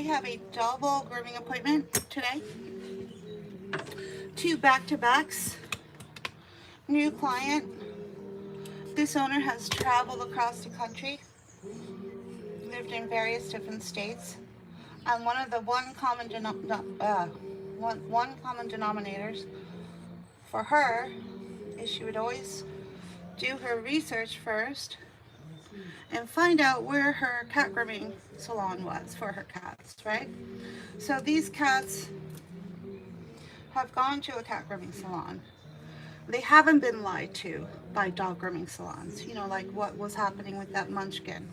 have a double grooming appointment today. 2 back-to-backs. New client. This owner has traveled across the country, lived in various different states, and one of the one common denominators for her is she would always do her research first and find out where her cat grooming salon was for her cats, right? So these cats have gone to a cat grooming salon. They haven't been lied to by dog grooming salons, you know, like what was happening with that munchkin.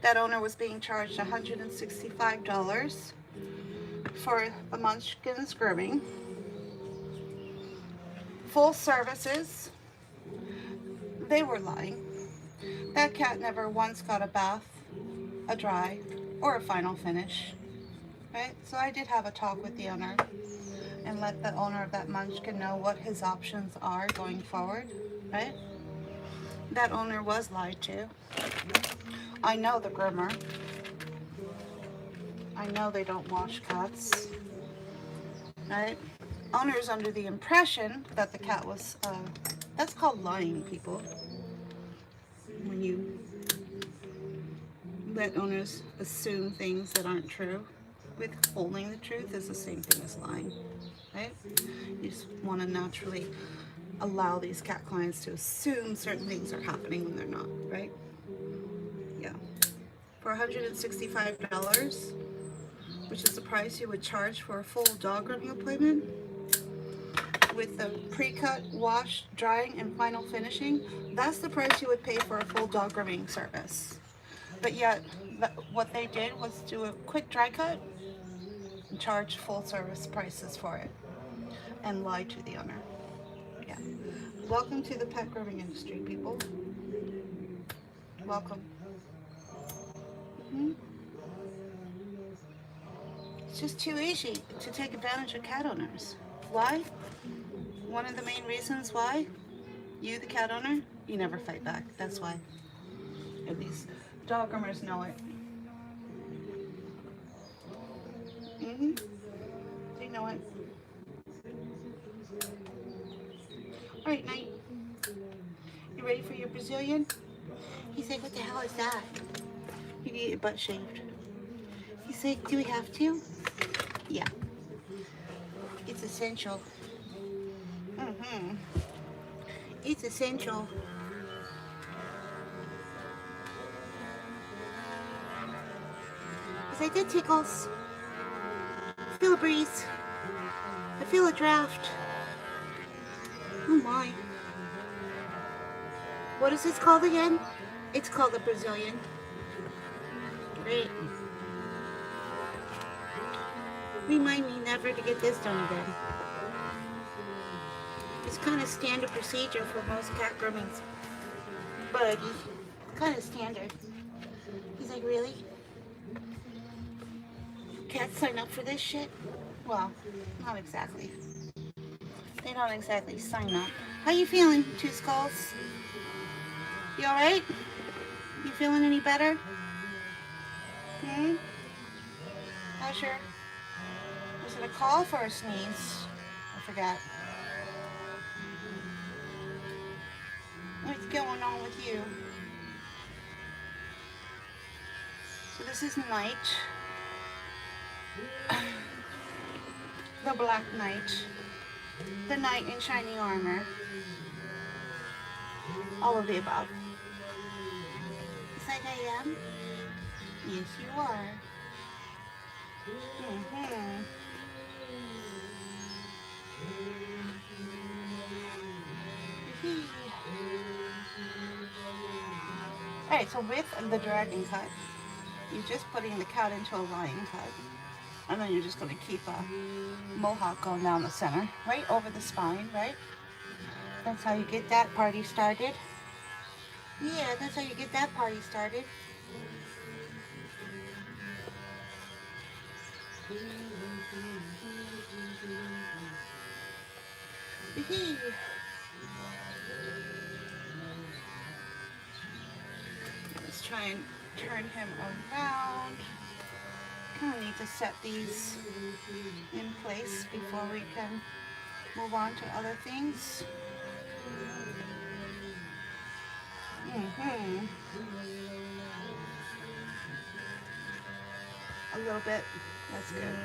That owner was being charged $165 for the munchkin's grooming. Full services. They were lying. That cat never once got a bath, a dry, or a final finish, right? So I did have a talk with the owner and let the owner of that munchkin know what his options are going forward, right? That owner was lied to. I know the groomer. I know they don't wash cats, right? Owner is under the impression that the cat was, that's called lying, people. When you let owners assume things that aren't true. Withholding the truth is the same thing as lying, right? You just want to naturally allow these cat clients to assume certain things are happening when they're not, right? Yeah. For $165, which is the price you would charge for a full dog grooming appointment, with the pre-cut, wash, drying, and final finishing, that's the price you would pay for a full dog grooming service. But yet, what they did was do a quick dry cut and charge full service prices for it and lie to the owner. Yeah. Welcome to the pet grooming industry, people. Welcome. It's just too easy to take advantage of cat owners. Why? One of the main reasons why, you, the cat owner, you never fight back. That's why. At least dog groomers know it. They know it. All right, Knight. You ready for your Brazilian? He's like, what the hell is that? You need your butt shaved. He's like, do we have to? Yeah. It's essential. It's essential. He's like, that tickles. I feel a breeze. I feel a draft. Oh my. What is this called again? It's called a Brazilian. Great. Remind me never to get this done again. It's kind of standard procedure for most cat groomings, buddy. Kind of standard. He's like, really? Cats sign up for this shit? Well, not exactly. They don't exactly sign up. How you feeling, Two Skulls? You alright? You feeling any better? How's your... Was it a cough or a sneeze? I forgot. What's going on with you? So this is Knight. The Black Knight. The knight in shining armor. All of the above. It's like I am? Yes, you are. Alright, so with the dragon cut, you're just putting the cat into a lion cut. And then you're just going to keep a mohawk going down the center, right over the spine, right? That's how you get that party started. Yeah, that's how you get that party started. Let's try and turn him around. kind of need to set these in place before we can move on to other things. A little bit. That's good.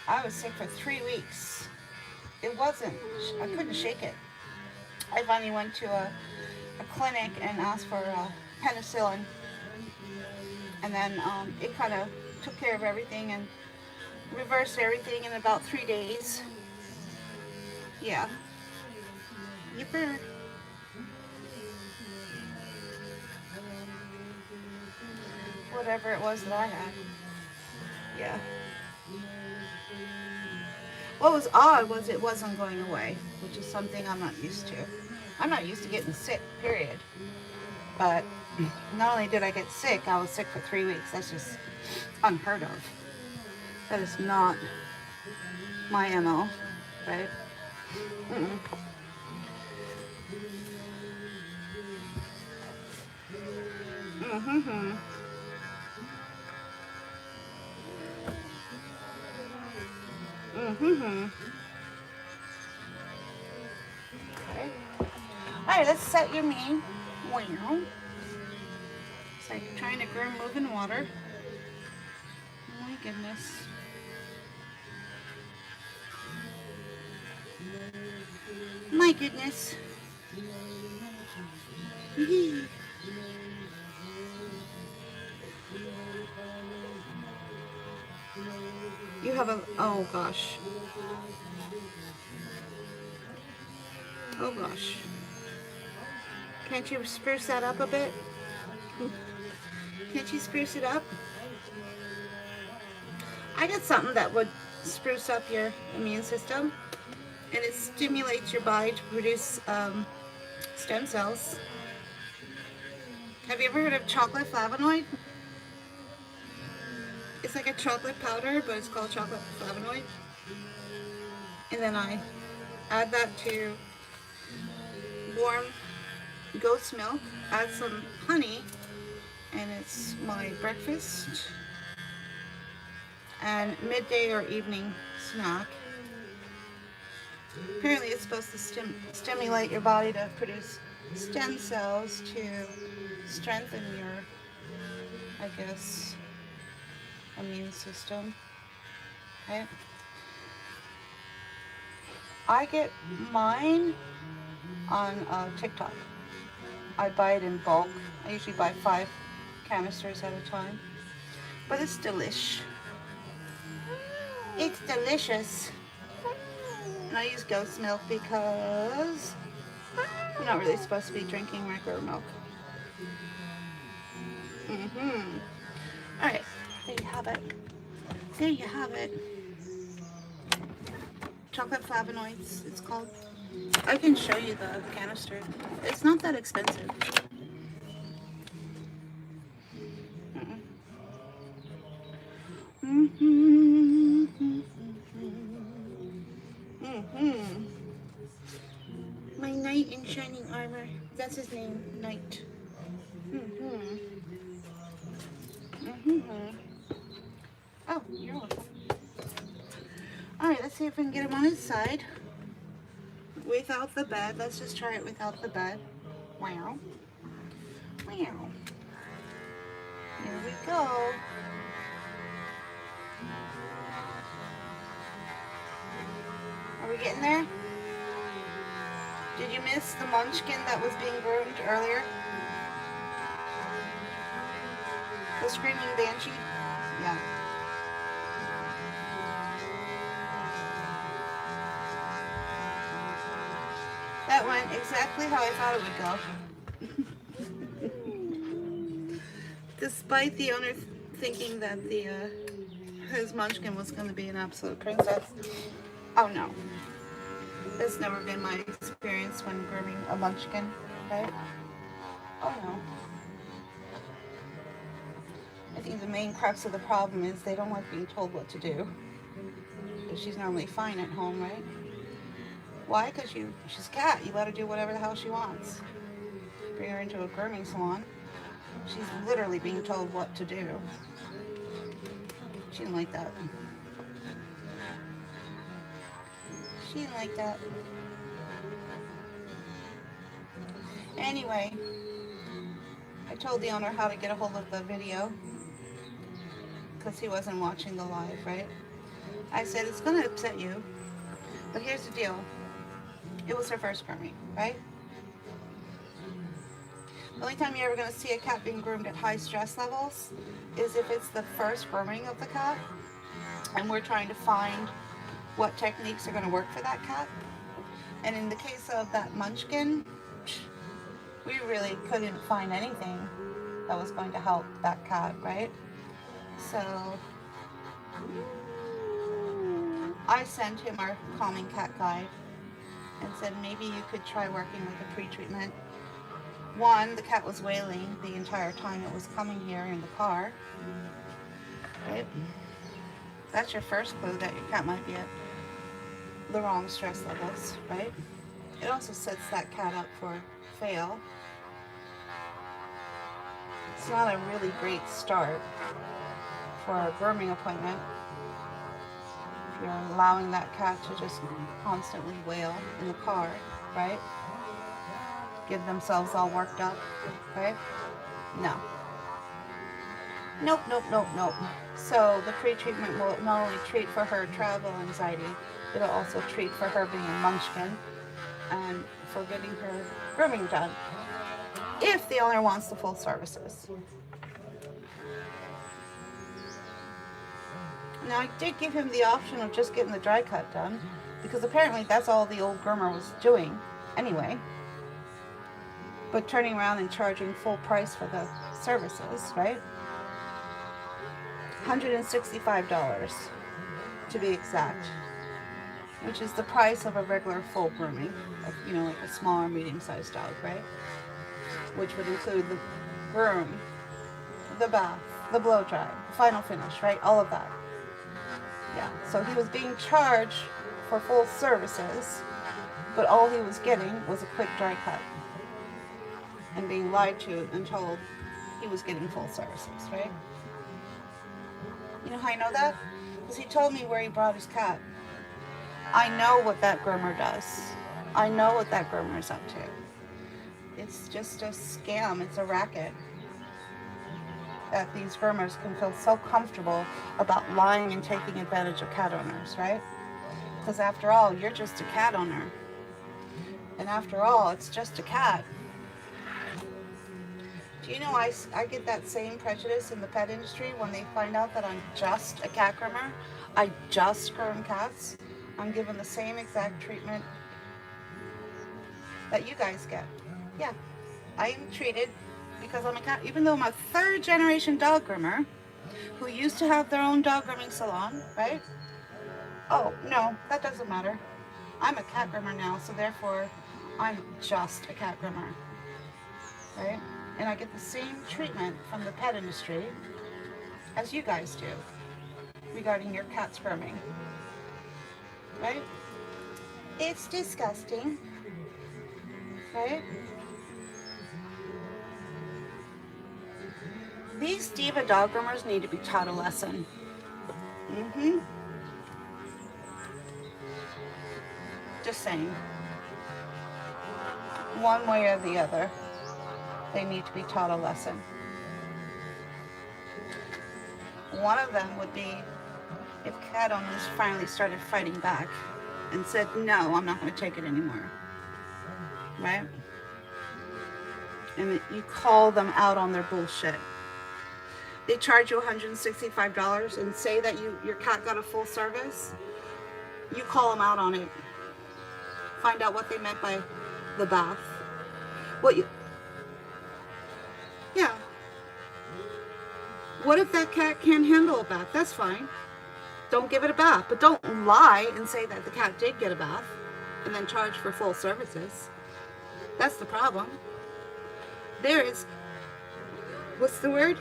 I was sick for 3 weeks. It wasn't, I couldn't shake it. I finally went to a clinic and asked for penicillin. And then it kind of took care of everything and reversed everything in about 3 days. Yeah. Yipper. Whatever it was that I had. Yeah. What was odd was it wasn't going away, which is something I'm not used to. I'm not used to getting sick, period. But not only did I get sick, I was sick for 3 weeks. That's just unheard of. That is not my MO, right? Mm-mm. Mm-hmm. Mm-hmm. Okay. Alright, let's set your mane. Wow. It's like trying to groom moving water. Oh my goodness. My goodness. You have a, oh gosh. Oh gosh. Can't you spruce that up a bit? Can't you spruce it up? I got something that would spruce up your immune system, and it stimulates your body to produce stem cells. Have you ever heard of chocolate flavonoid? It's like a chocolate powder, but it's called chocolate flavonoid. And then I add that to warm goat's milk, add some honey, and it's my breakfast and midday or evening snack. Apparently it's supposed to stimulate your body to produce stem cells to strengthen your, I guess, immune system. Okay. I get mine on TikTok. I buy it in bulk. I usually buy 5 canisters at a time. But it's delish. It's delicious. And I use goat's milk because we're not really supposed to be drinking regular milk. Alright, there you have it. There you have it. Chocolate flavonoids, it's called. I can show you the canister. It's not that expensive. My knight in shining armor. That's his name, Knight. Oh, you're welcome. Alright, let's see if we can get him on his side. Without the bed. Let's just try it without the bed. Wow. Wow. Here we go. Are we getting there? Did you miss the munchkin that was being groomed earlier? The screaming banshee? Yeah. That went exactly how I thought it would go. Despite the owner thinking that his munchkin was going to be an absolute princess. Oh no. That's never been my experience when grooming a munchkin, okay? Oh no. I think the main crux of the problem is they don't like being told what to do. But she's normally fine at home, right? Why? Because she's a cat. You let her do whatever the hell she wants. bring her into a grooming salon. She's literally being told what to do. She didn't like that. She didn't like that. Anyway, I told the owner how to get a hold of the video because he wasn't watching the live, right? I said, it's going to upset you, but here's the deal. It was her first grooming, right? The only time you're ever going to see a cat being groomed at high stress levels is if it's the first grooming of the cat and we're trying to find what techniques are going to work for that cat. And in the case of that munchkin, we really couldn't find anything that was going to help that cat, right? So I sent him our calming cat guide and said maybe you could try working with a pre-treatment. One, the cat was wailing the entire time it was coming here in the car, right? That's your first clue that your cat might be at the wrong stress levels, right? It also sets that cat up for fail. It's not a really great start for a grooming appointment if you're allowing that cat to just constantly wail in the car, right? Get themselves all worked up, right? No. Nope, nope, nope, nope. So the pre-treatment will not only treat for her travel anxiety, it'll also treat for her being a munchkin and for getting her grooming done, if the owner wants the full services. Now, I did give him the option of just getting the dry cut done, because apparently that's all the old groomer was doing anyway. But turning around and charging full price for the services, right? $165 to be exact, which is the price of a regular full grooming, you know, like a small or medium-sized dog, right? Which would include the groom, the bath, the blow dry, the final finish, right? All of that. Yeah, so he was being charged for full services, but all he was getting was a quick dry cut and being lied to and told he was getting full services, right? You know how I know that? Because he told me where he brought his cat. I know what that groomer does. I know what that groomer is up to. It's just a scam. It's a racket that these groomers can feel so comfortable about lying and taking advantage of cat owners, right? Because after all, you're just a cat owner. And after all, it's just a cat. Do you know I get that same prejudice in the pet industry when they find out that I'm just a cat groomer? I just groom cats. I'm given the same exact treatment that you guys get. Yeah, I am treated because I'm a cat, even though I'm a third generation dog groomer who used to have their own dog grooming salon, right? Oh, no, that doesn't matter. I'm a cat groomer now, so therefore I'm just a cat groomer, right? And I get the same treatment from the pet industry as you guys do regarding your cat's grooming, right? It's disgusting, right? These diva dog groomers need to be taught a lesson. Just saying. One way or the other, they need to be taught a lesson. One of them would be if cat owners finally started fighting back and said, no, I'm not going to take it anymore, right? And you call them out on their bullshit. They charge you $165 and say that your cat got a full service. You call them out on it. Find out what they meant by the bath. Yeah. What if that cat can't handle a bath? That's fine. Don't give it a bath. But don't lie and say that the cat did get a bath and then charge for full services. That's the problem. There is, what's the word?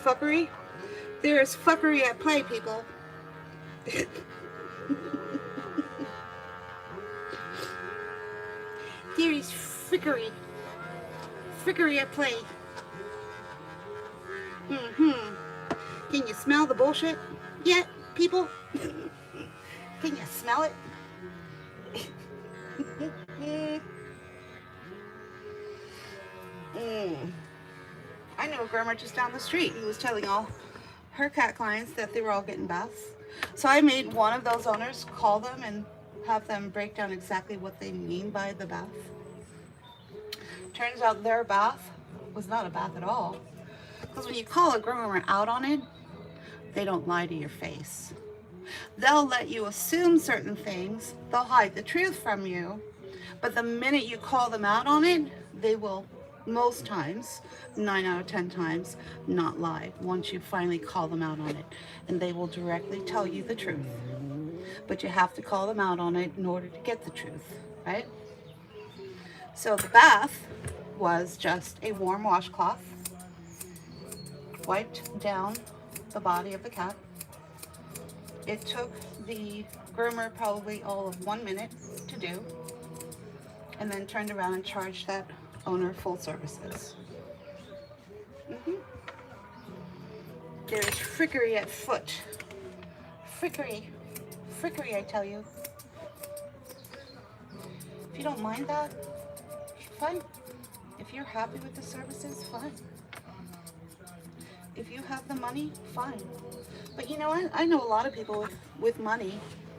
Fuckery? There is fuckery at play, people. There is frickery frickery at play. Can you smell the bullshit yet, people? Can you smell it? I knew a groomer just down the street who was telling all her cat clients that they were all getting baths. So I made one of those owners call them and have them break down exactly what they mean by the bath. Turns out their bath was not a bath at all. Because when you call a groomer out on it, they don't lie to your face. They'll let you assume certain things. They'll hide the truth from you. But the minute you call them out on it, they will, most times, 9 out of 10 times, not lie once you finally call them out on it. And they will directly tell you the truth. But you have to call them out on it in order to get the truth, right? So the bath was just a warm washcloth wiped down the body of the cat. It took the groomer probably all of 1 minute to do, and then turned around and charged that owner full services. There is frickery at foot. Frickery, I tell you. If you don't mind that, fine. If you're happy with the services, fine. If you have the money, fine. But you know what? I know a lot of people with money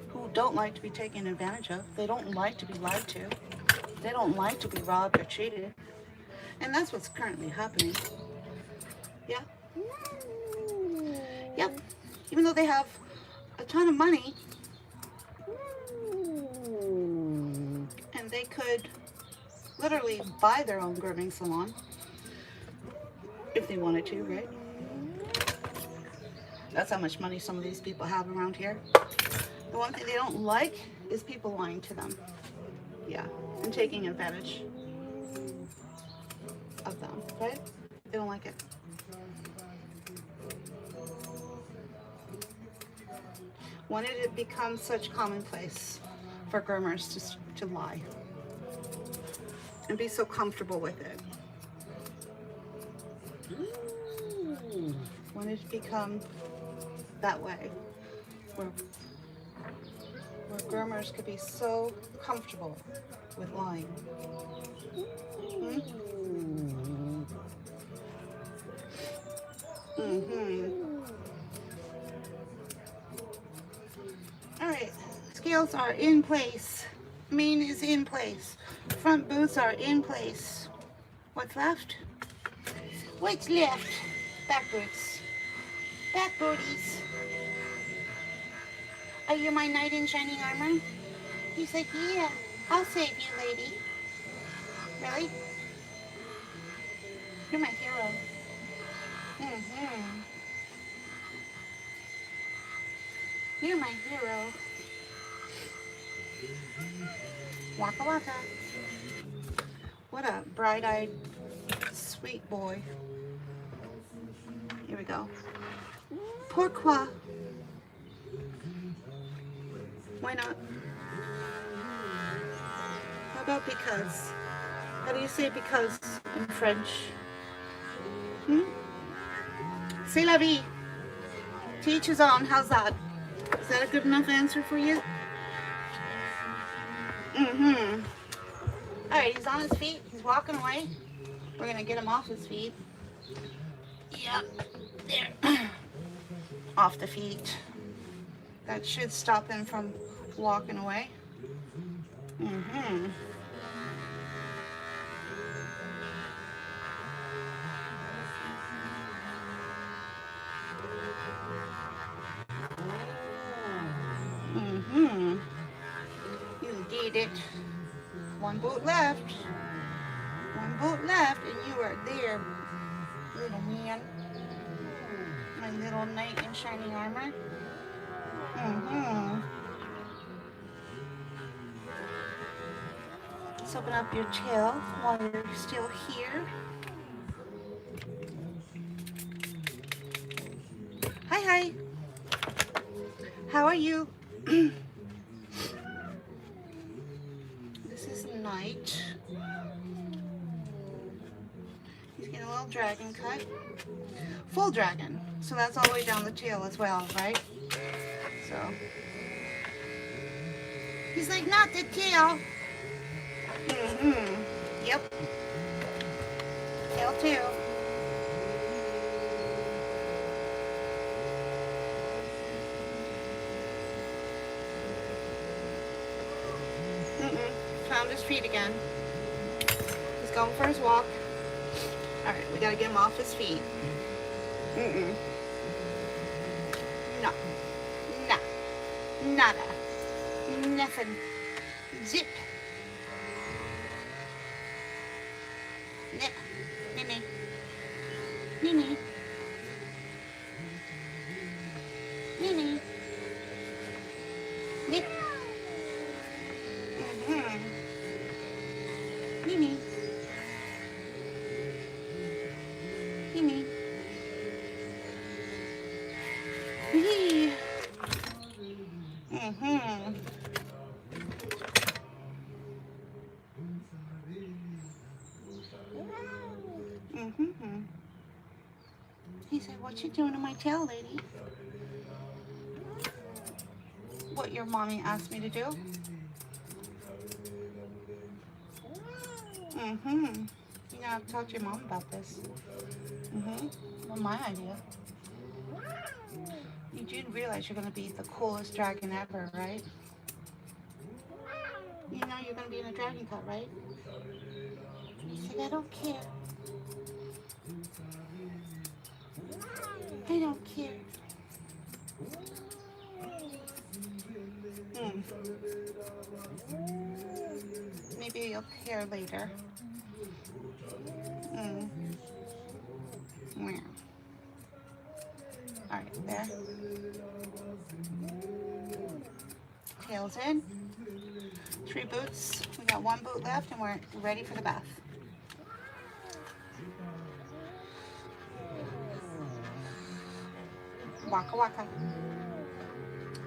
who don't like to be taken advantage of. They don't like to be lied to. They don't like to be robbed or cheated. And that's what's currently happening. Yeah. Yep. Even though they have a ton of money, and they could literally buy their own grooming salon if they wanted to, right? That's how much money some of these people have around here. The one thing they don't like is people lying to them. Yeah, and taking advantage of them, right? They don't like it. When did it become such commonplace for groomers to lie and be so comfortable with it? When did it become that way, where groomers could be so comfortable with lying? All right, scales are in place. Mane is in place. Front boots are in place. What's left? What's left? Back boots. Back booties. Are you my knight in shining armor? He's like, yeah, I'll save you, lady. Really? You're my hero. You're my hero. Waka waka. What a bright-eyed, sweet boy. Here we go. Pourquoi? Why not? How about because? How do you say because in French? C'est la vie. To each his own. How's that? Is that a good enough answer for you? Alright, he's on his feet. He's walking away. We're going to get him off his feet. Yep. There. Off the feet. That should stop him from walking away. You did it. One boot left. One boot left, and you are there, little man. My little knight in shining armor. Let's open up your tail while you're still here. Hi. How are you? This is Night. He's getting a little dragon cut. Full dragon. So that's all the way down the tail as well, right? So he's like, not the tail. Yep. Tail too. Found his feet again. He's going for his walk. Alright, we gotta get him off his feet. No. Nah. Nada. Nothing. Zip. Mimi. Mimi. Mimi. Nip. Mimi. Mimi. Wee. He said, what you doing to my tail, lady? What your mommy asked me to do? You're gonna have to talk to your mom about this. Well, my idea. You do realize you're gonna be the coolest dragon ever, right? You know you're gonna be in a dragon cut, right? He said, I don't care. I don't care. Maybe you'll care later. Alright, there. Tails in. 3 boots. We got 1 boot left and we're ready for the bath. Waka waka.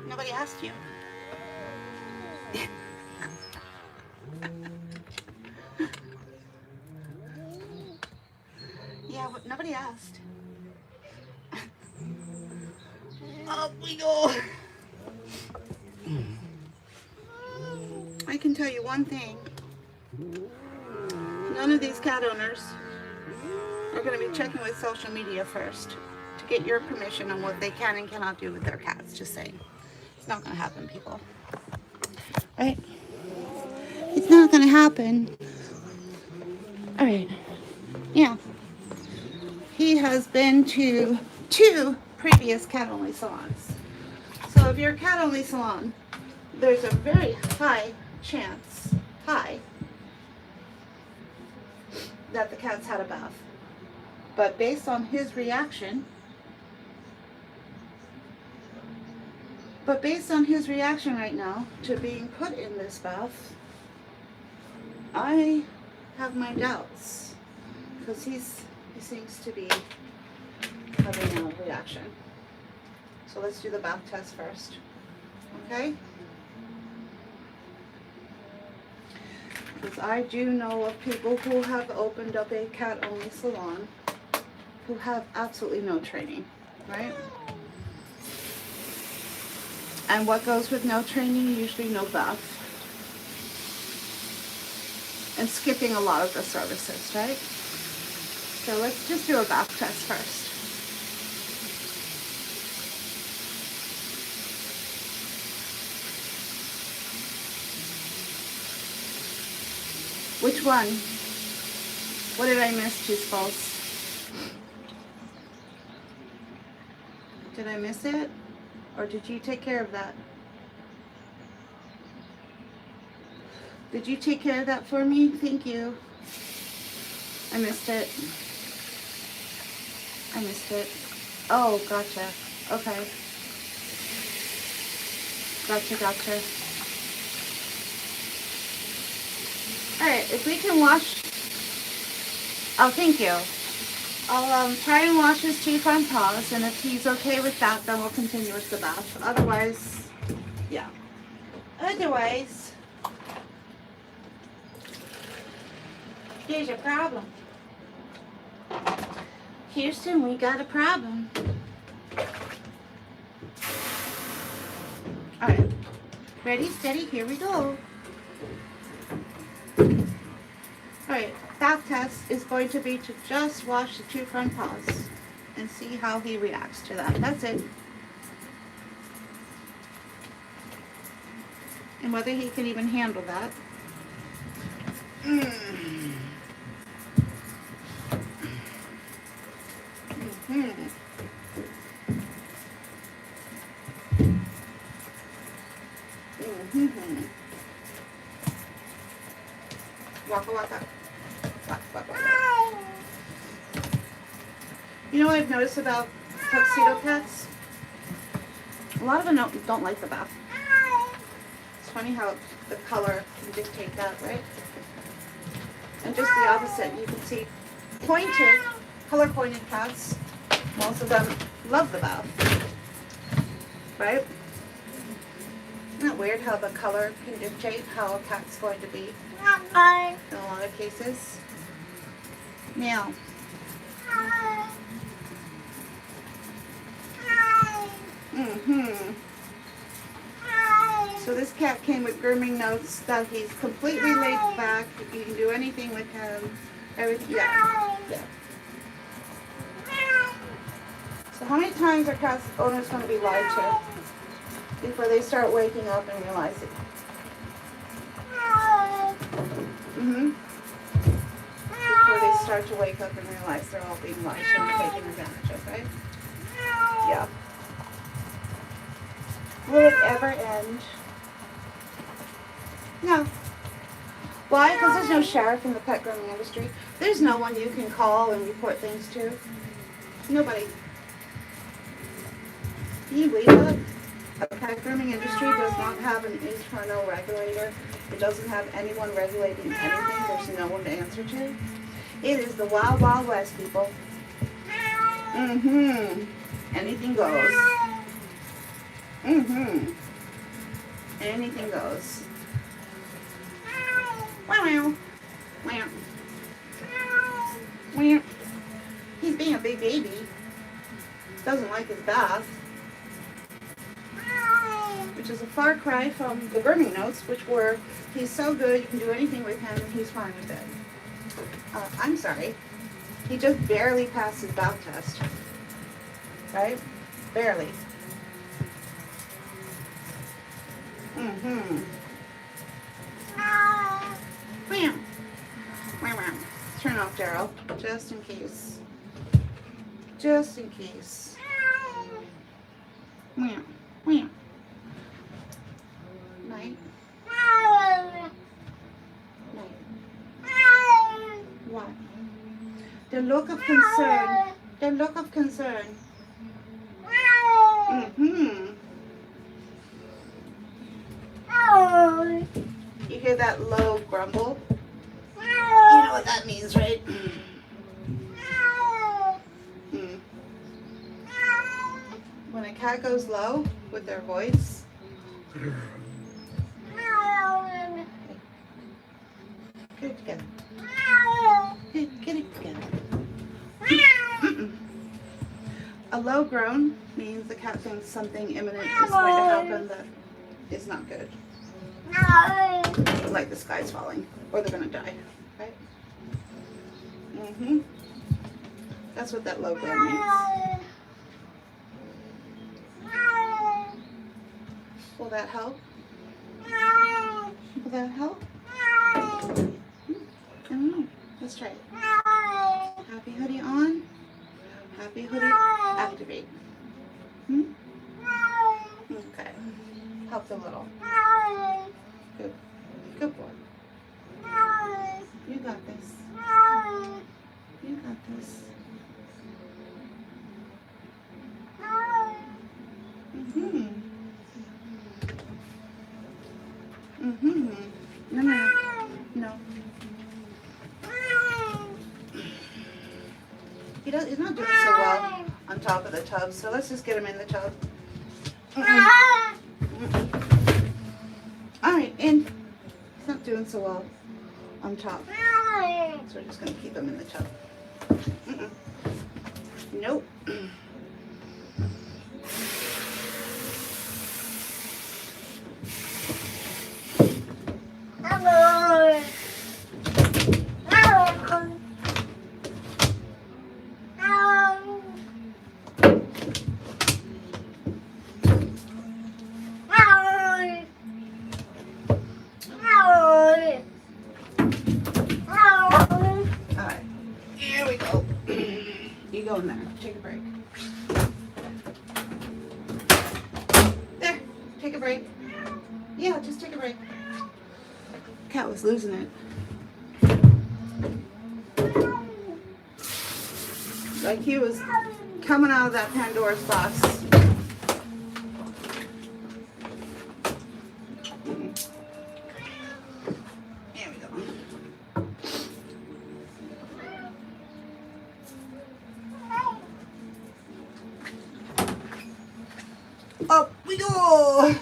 Nobody asked you. Yeah, but nobody asked. Up we go. I can tell you one thing. None of these cat owners are going to be checking with social media first to get your permission on what they can and cannot do with their cats. Just saying. It's not going to happen, people. Right? It's not going to happen. Alright. Yeah. He has been to 2 previous cat-only salons. So if you're a cat-only salon, there's a very high chance, that the cat's had a bath. But based on his reaction, right now to being put in this bath, I have my doubts, because he seems to be having a reaction. So let's do the bath test first, okay? Because I do know of people who have opened up a cat-only salon who have absolutely no training, right? And what goes with no training? Usually no bath. And skipping a lot of the services, right? So let's just do a bath test first. Which one? What did I miss, Cheese Balls? Did I miss it? Or did you take care of that? Did you take care of that for me? Thank you. I missed it. I missed it. Oh, gotcha. Okay. Gotcha. Alright, if we can wash... Oh, thank you. I'll try and wash his teeth on pause, and if he's okay with that, then we'll continue with the bath. Otherwise, yeah. Otherwise, there's a problem. Houston, we got a problem. Alright. Ready, steady, here we go. Alright, bath test is going to be to just wash the 2 front paws and see how he reacts to that. That's it. And whether he can even handle that. Waka waka. Waka waka. You know what I've noticed about tuxedo cats? A lot of them don't like the bath. It's funny how the color can dictate that, right? And just the opposite, you can see pointed, color-pointed cats, most of them love the bath, right? Isn't it weird how the color can dictate how a cat's going to be in a lot of cases? Now, so this cat came with grooming notes that he's completely laid back. You can do anything with him. Everything. Yeah. So how many times are cats owners going to be lied to before they start waking up and realize it? Before they start to wake up and realize they're all being lied to and taken advantage of, right? Yeah. Will it ever end? No. Why? Because there's no sheriff in the pet grooming industry. There's no one you can call and report things to. Nobody. Do you believe that? The pet grooming industry does not have an internal regulator. It doesn't have anyone regulating anything. There's no one to answer to. It is the wild, wild west, people. Anything goes. Anything goes. Wow. Wow. Wow. He's being a big baby. Doesn't like his bath. Which is a far cry from the grooming notes, which were, he's so good, you can do anything with him, and he's fine with it. I'm sorry. He just barely passed his bath test. Right? Barely. Turn off, Daryl, just in case. Just in case. Night. Night. What? The look of concern. The look of concern. You hear that low grumble? You know what that means, right? When a cat goes low with their voice, get it together. Get it together. A low groan means the cat thinks something imminent is going to happen that is not good. Like the sky's falling, or they're going to die, right? That's what that low groan means. Will that help? Will that help? I don't know. Let's try it. Happy hoodie on. Happy hoodie activate. Okay. Helped a little. Good. Good boy. You got this. You got this. No. He's not doing so well on top of the tub, so let's just get him in the tub. Alright, in. He's not doing so well on top. So we're just going to keep him in the tub. Nope. Alright, here we go. You go in there. Take a break. There. Take a break. Yeah, just take a break. Cat was losing it. Like he was coming out of that Pandora's box. There we go. Up we go!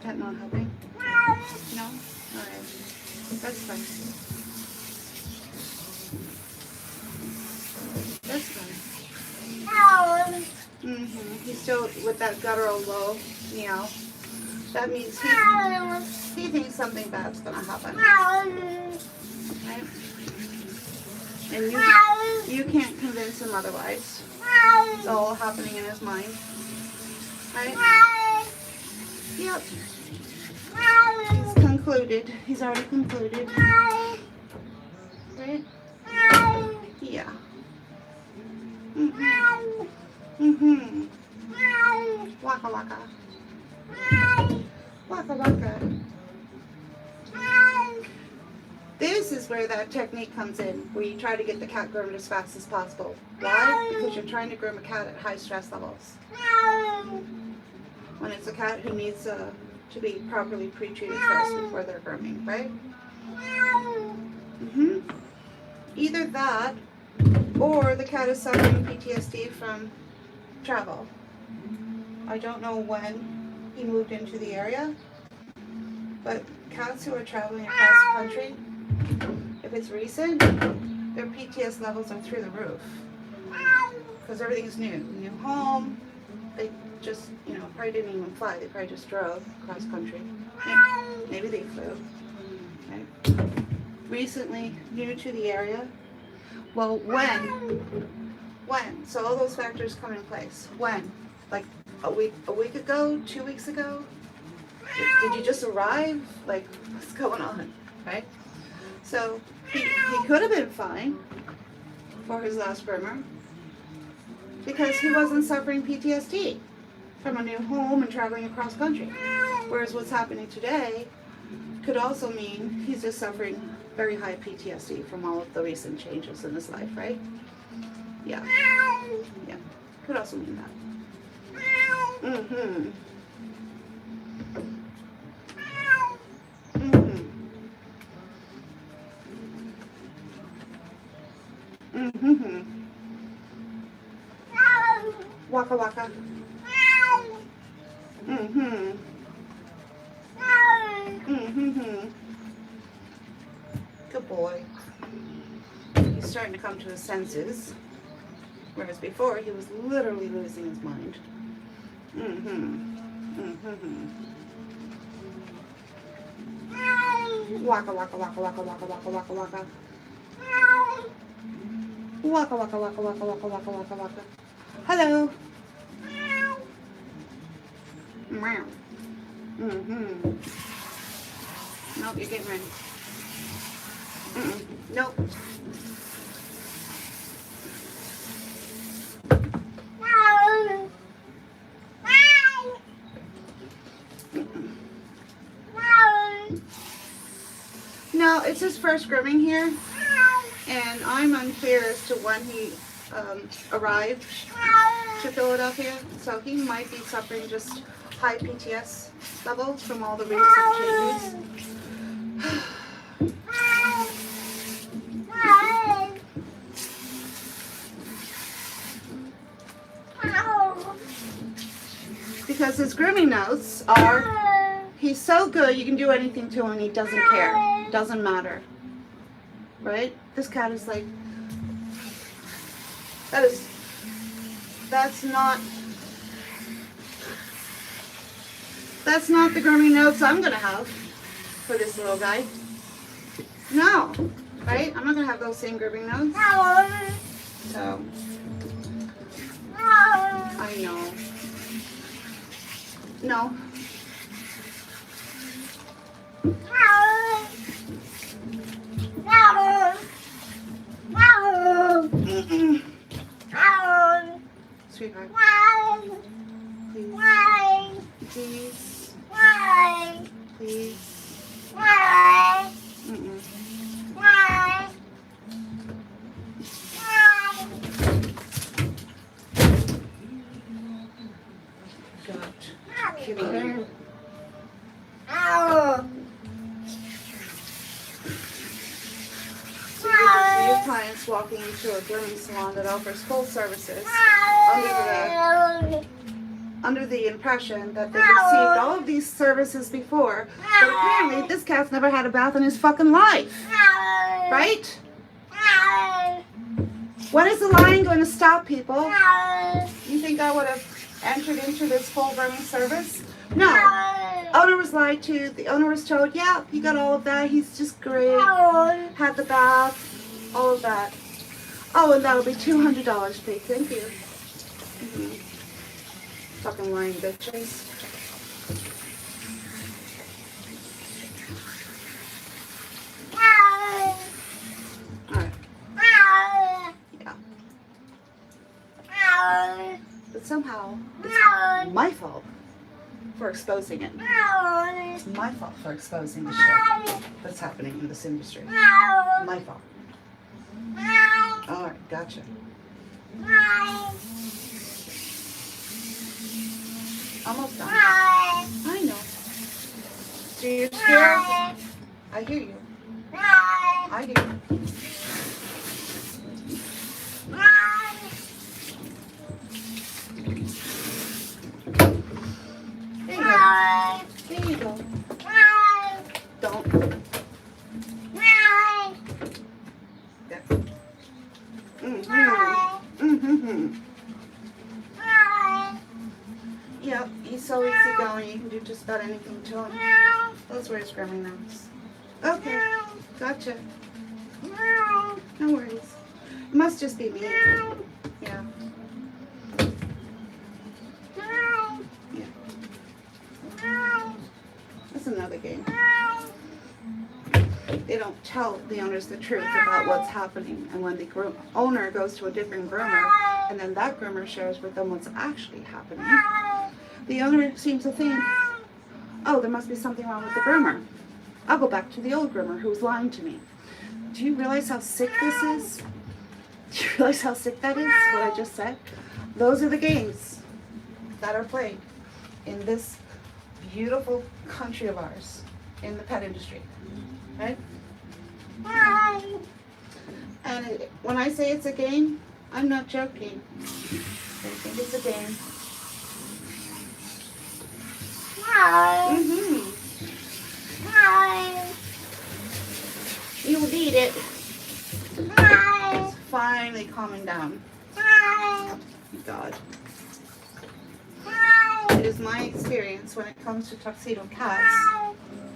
That not helping? No? Alright. That's fine. That's fine. He's still with that guttural low meow. That means he thinks something bad's gonna happen. Right? And you can't convince him otherwise. It's all happening in his mind. Right? Yep. He's concluded. He's already concluded. Right? Yeah. Waka waka. Waka waka. This is where that technique comes in, where you try to get the cat groomed as fast as possible. Why? Because you're trying to groom a cat at high stress levels. When it's a cat who needs to be properly pre-treated first before they're grooming, right? Either that, or the cat is suffering PTSD from travel. I don't know when he moved into the area, but cats who are traveling across the country, if it's recent, their PTS levels are through the roof. Because everything's new. New home, they just, probably didn't even fly. They probably just drove across country. Maybe they flew. Right? Recently, new to the area. Well, when? So all those factors come in place. When? Like a week ago, 2 weeks ago? Did you just arrive? Like, what's going on? Right? So he could have been fine for his last groomer because he wasn't suffering PTSD from a new home and traveling across country. Whereas what's happening today could also mean he's just suffering very high PTSD from all of the recent changes in his life, right? Yeah. Yeah. Could also mean that. Waka waka. Good boy. He's starting to come to his senses, whereas before he was literally losing his mind. Waka waka waka waka waka waka waka waka. Waka waka waka waka waka waka waka waka. Hello. Meow. Nope, you're getting ready. Nope. No, it's his first grooming here, and I'm unclear as to when he arrived to Philadelphia, so he might be suffering just high PTS levels from all the recent changes. Because his grooming notes are, he's so good you can do anything to him and he doesn't care. Doesn't matter. Right? This cat is like, that's not the grooming notes I'm going to have for this little guy. No. Right? I'm not going to have those same grooming notes. So, I know. No. Mm-mm. Sweetheart. Please. Please. Mm-mm. God. Kitty. Your clients walking into a grooming salon that offers full services under the impression that they've received all of these services before, but apparently this cat's never had a bath in his fucking life. Right? When is the line going to stop, people? You think I would have entered into this full grooming service? No. Owner was lied to. The owner was told, yeah, he got all of that. He's just great. Had the bath. All of that. Oh, and that'll be $200, please. Thank you. Mm-hmm. Fucking lying bitches. Alright. Yeah. But somehow, it's my fault for exposing it. It's my fault for exposing the shit that's happening in this industry. My fault. Alright, gotcha. Almost done. I know. So you're scared? I hear you. I hear you. There you go. Don't. Yeah. Mm-hmm. Yep, he's so easygoing. You can do just about anything to him. Those were his grooming notes. Okay, gotcha. No worries. It must just be me. Yeah. That's another game. They don't tell the owners the truth about what's happening, and when the owner goes to a different groomer and then that groomer shares with them what's actually happening, the owner seems to think, oh, there must be something wrong with the groomer. I'll go back to the old groomer who was lying to me. Do you realize how sick this is? Do you realize how sick that is, what I just said? Those are the games that are played in this beautiful country of ours, in the pet industry, right? And when I say it's a game, I'm not joking. I think it's a game. Mm-hmm. You need it. It's finally calming down. God. It is my experience when it comes to tuxedo cats,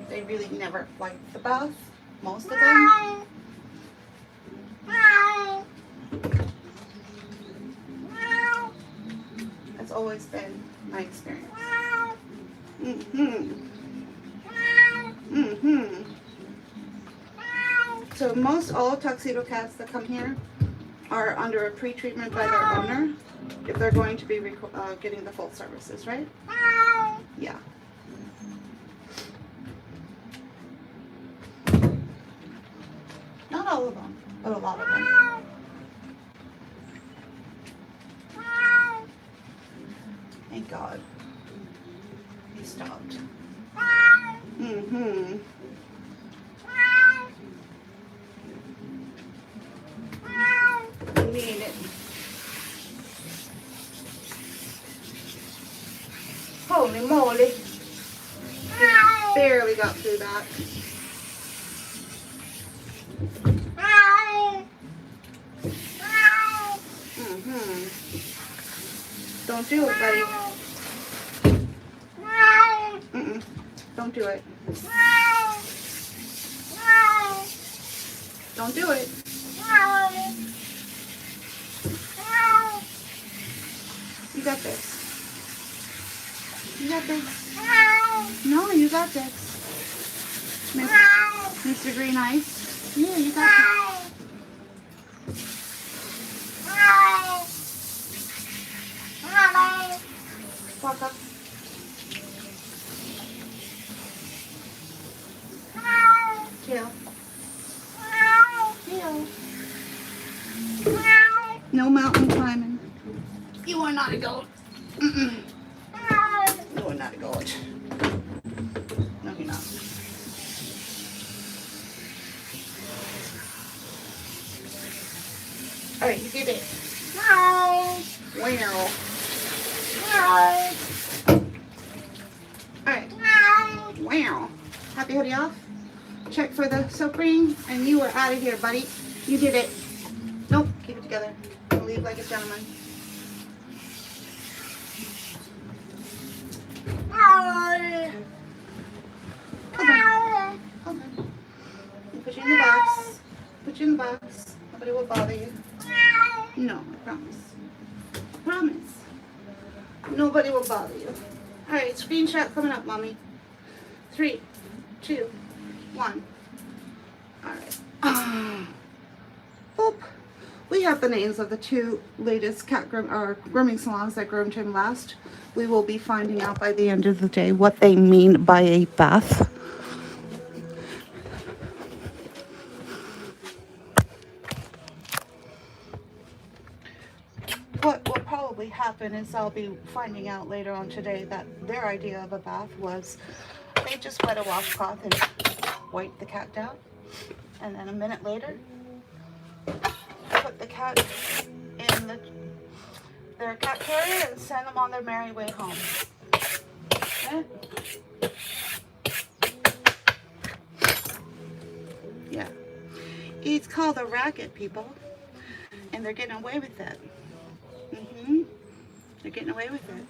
they really never like the bath, most of them. That's always been my experience. Mm-hmm. Mm-hmm. So most all tuxedo cats that come here are under a pre-treatment by their owner if they're going to be getting the full services, right? Yeah. Not all of them, but a lot of them. Thank God. He stopped. Mm-hmm. You need it. moly. Barely got through that. Don't do it, buddy. Don't do it. Don't do it. You got this. You got this. No, you got this. Mr. Green Ice. Yeah, you got this. Walk up. Tail. Tail. No mountain climbing. You are not a goat. You are not a goat. No, you're not. All right, you did it. Wow. Alright. Wow. Happy hoodie off. Check for the soap ring, and you are out of here, buddy. You did it. Nope. Keep it together. Leave like a gentleman. Hold on. Hold on. Put you in the box. Put you in the box. Nobody will bother you. No, I promise. Promise. Nobody will bother you. Alright, screenshot coming up, Mommy. 3, 2, 1. Alright. Boop. We have the names of the 2 latest cat grooming salons that groomed him last. We will be finding out by the end of the day what they mean by a bath. What will probably happen is I'll be finding out later on today that their idea of a bath was they just wet a washcloth and wipe the cat down, and then a minute later put the cat in their cat carrier and send them on their merry way home. Okay? Yeah. It's called a racket, people, and they're getting away with that. They're getting away with it.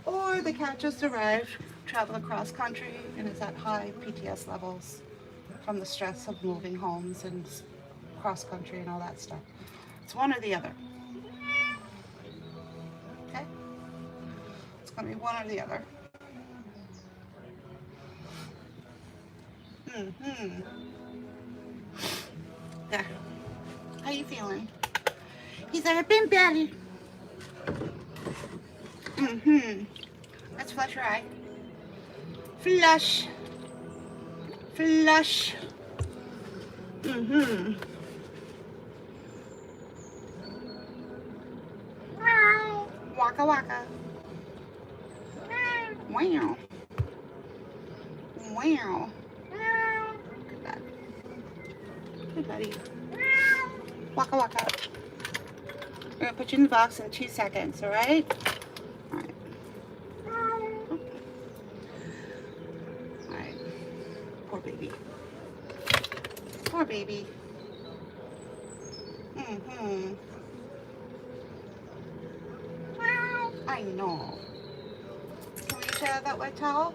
Or the cat just arrived, traveled across country, and is at high PTS levels from the stress of moving homes and cross country and all that stuff. It's one or the other. Okay? It's going to be one or the other. There. How you feeling? He's like, I've been batty. Let's flush your eye. Flush. Flush. Waka waka. Wow. Wow. Good bad. Good buddy. Waka waka. We're gonna put you in the box in 2 seconds, alright? Alright. Alright. Poor baby. Poor baby. I know. Can we share that wet towel?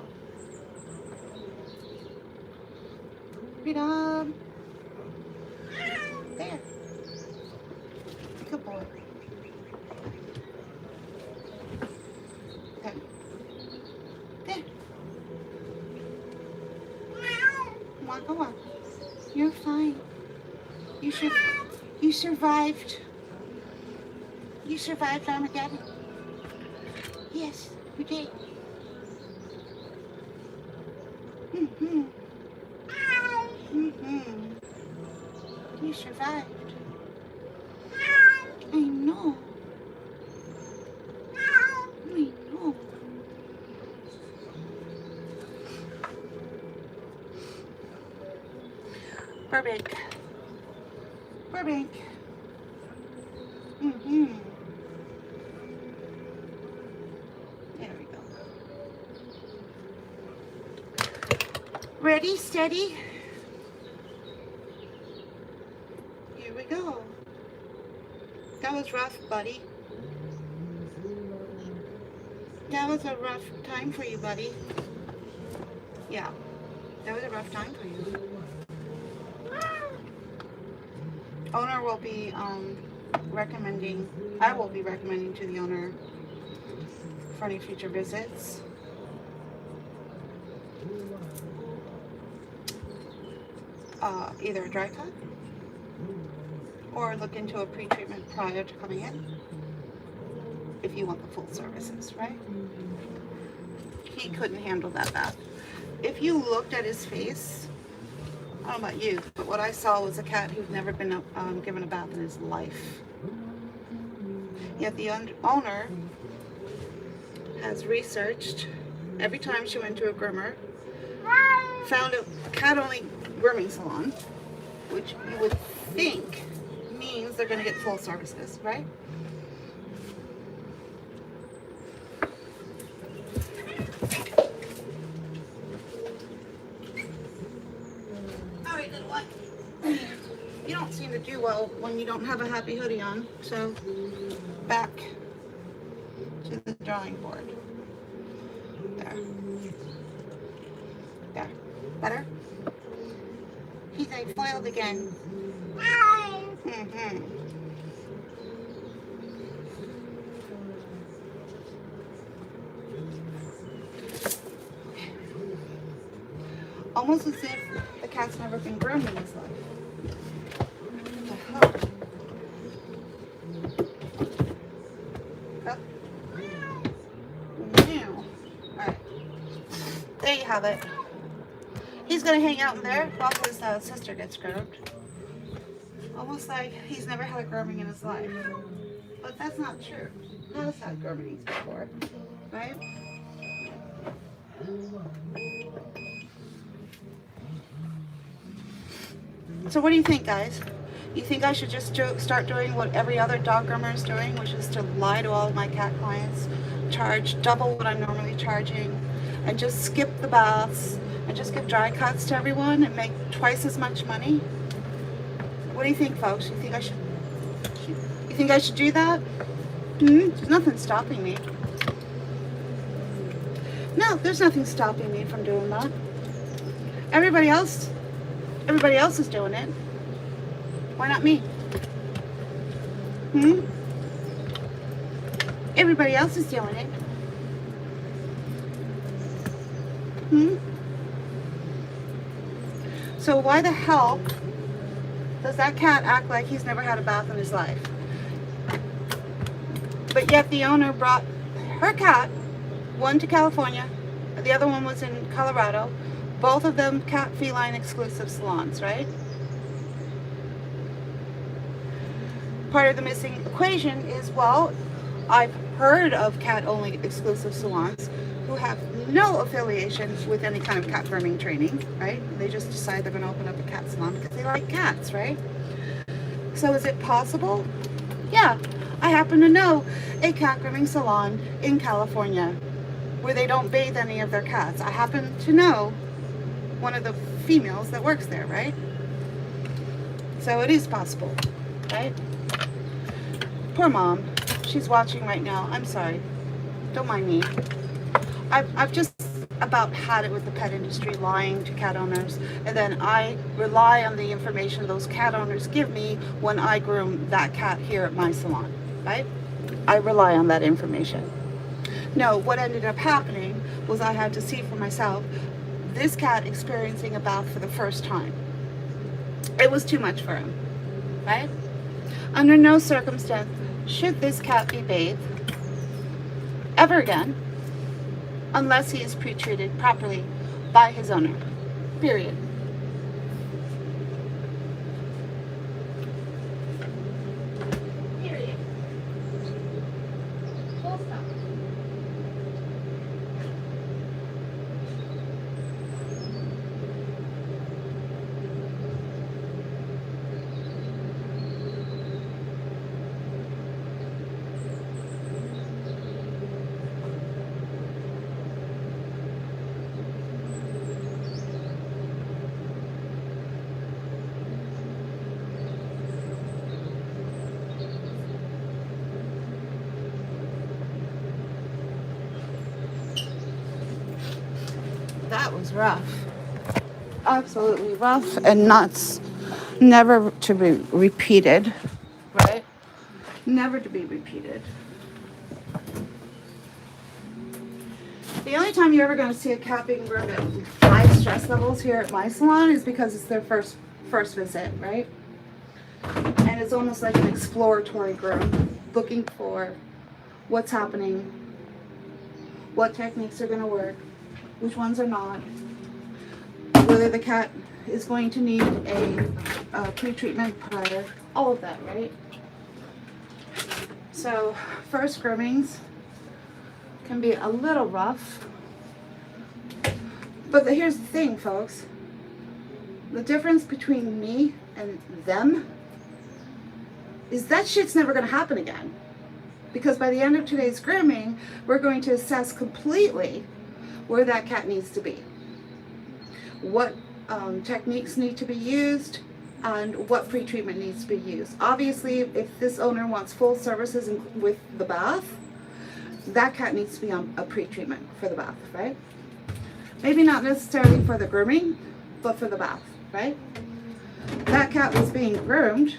Freedom. There. Good boy. Okay. There. Waka waka. You're fine. You survived. You survived Armageddon. Yes, you did. You survived. I know. I know. Perfect. Burbank. Mm-hmm. There we go. Ready, steady. Here we go. That was rough, buddy. That was a rough time for you, buddy. Yeah, that was a rough time for you. Owner will be recommending, I will be recommending to the owner for any future visits. Either a dry cut or look into a pre-treatment prior to coming in if you want the full services, right? He couldn't handle that bath. If you looked at his face, I don't know about you, but what I saw was a cat who'd never been given a bath in his life. Yet the owner has researched every time she went to a groomer, found a cat-only grooming salon, which you would think means they're going to get full services, right? All right, little one. You don't seem to do well when you don't have a happy hoodie on, so back to the drawing board. There. There. Better? He's like foiled again. Mm-hmm. Almost as if the cat's never been groomed in his life. What the hell? Oh. Now. Alright. There you have it. He's going to hang out in there while his sister gets groomed. Almost like he's never had a grooming in his life. But that's not true. He's had groomings before, right? So what do you think, guys? You think I should just start doing what every other dog groomer is doing, which is to lie to all of my cat clients, charge double what I'm normally charging, and just skip the baths, and just give dry cuts to everyone and make twice as much money? What do you think, folks? You think I should do that? There's nothing stopping me. No, there's nothing stopping me from doing that. Everybody else is doing it. Why not me? Everybody else is doing it. So why the hell does that cat act like he's never had a bath in his life? But yet the owner brought her cat, one to California, the other one was in Colorado, both of them cat feline exclusive salons, right? Part of the missing equation is, well, I've heard of cat only exclusive salons who have no affiliation with any kind of cat grooming training, right? They just decide they're going to open up a cat salon because they like cats, right? So is it possible? Yeah, I happen to know a cat grooming salon in California where they don't bathe any of their cats. I happen to know one of the females that works there, right? So it is possible, right? Poor mom. She's watching right now. I'm sorry. Don't mind me. I've just about had it with the pet industry lying to cat owners, and then I rely on the information those cat owners give me when I groom that cat here at my salon, right? I rely on that information. No, what ended up happening was I had to see for myself this cat experiencing a bath for the first time. It was too much for him, right? Under no circumstance should this cat be bathed ever again unless he is pre-treated properly by his owner, period. Period. Full stop. that was rough. Absolutely rough and nuts. Never to be repeated, right? Never to be repeated. The only time you're ever going to see a cat being groomed at high stress levels here at my salon is because it's their first visit, right? And it's almost like an exploratory groom, looking for what's happening, what techniques are going to work, which ones are not, whether the cat is going to need a pre-treatment prior, all of that, right? So first groomings can be a little rough, but here's the thing, folks. The difference between me and them is that shit's never going to happen again. Because by the end of today's grooming, we're going to assess completely where that cat needs to be, what techniques need to be used, and what pre-treatment needs to be used. Obviously, if this owner wants full services with the bath, that cat needs to be on a pre-treatment for the bath, right? Maybe not necessarily for the grooming, but for the bath, right? That cat was being groomed.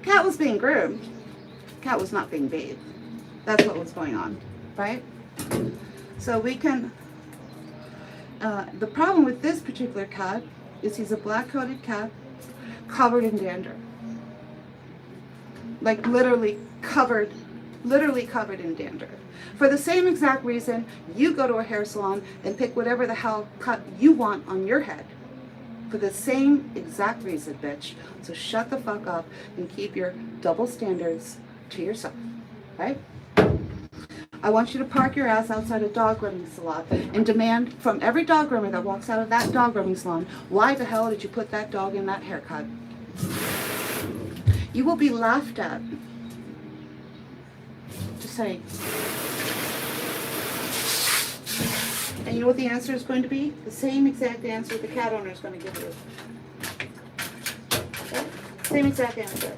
Cat was being groomed. Cat was not being bathed. That's what was going on, right? So we can, the problem with this particular cat is he's a black-coated cat covered in dander. Like literally covered in dander. For the same exact reason you go to a hair salon and pick whatever the hell cut you want on your head. For the same exact reason, bitch. So shut the fuck up and keep your double standards to yourself, right? I want you to park your ass outside a dog grooming salon and demand from every dog groomer that walks out of that dog grooming salon, why the hell did you put that dog in that haircut? You will be laughed at. Just saying. And you know what the answer is going to be? The same exact answer the cat owner is going to give you. Okay? Same exact answer.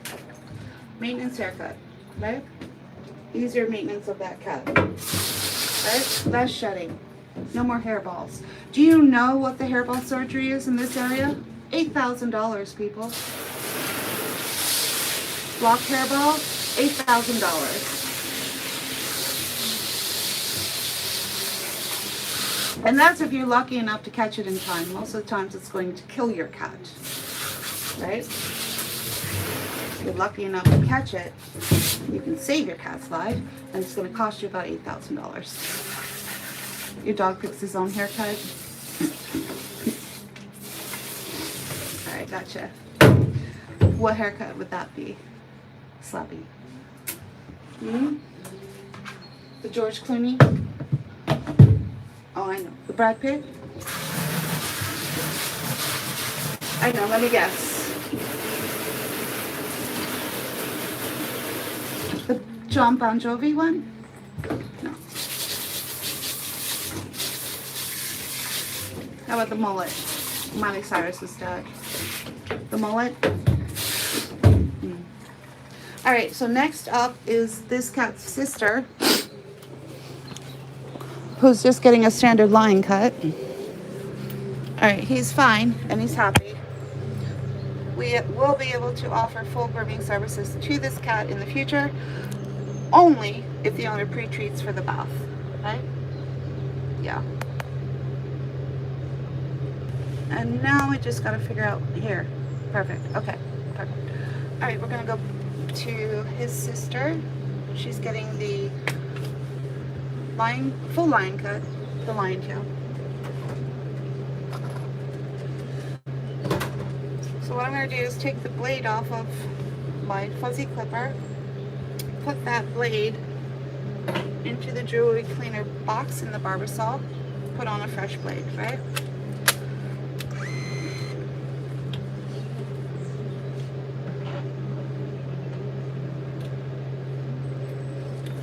Maintenance haircut, right? Easier maintenance of that cat, right? Less shedding. No more hairballs. Do you know what the hairball surgery is in this area? $8,000, people. Block hairball, $8,000. And that's if you're lucky enough to catch it in time. Most of the times it's going to kill your cat, right? If you're lucky enough to catch it, you can save your cat's life, and it's going to cost you about $8,000. Your dog picks his own haircut. All right, gotcha. What haircut would that be? Slappy. The George Clooney? Oh, I know. The Brad Pitt? I know, let me guess. The John Bon Jovi one? No. How about the mullet? Miley Cyrus's dad. The mullet? Alright, so next up is this cat's sister, who's just getting a standard line cut. Alright, he's fine and he's happy. We will be able to offer full grooming services to this cat in the future, only if the owner pre-treats for the bath, right? Yeah. And now we just got to figure out here. Perfect. Okay, perfect. Alright, we're going to go to his sister. She's getting the full line cut, the lion tail. So what I'm going to do is take the blade off of my fuzzy clipper, put that blade into the jewelry cleaner box in the barber saw, put on a fresh blade, right?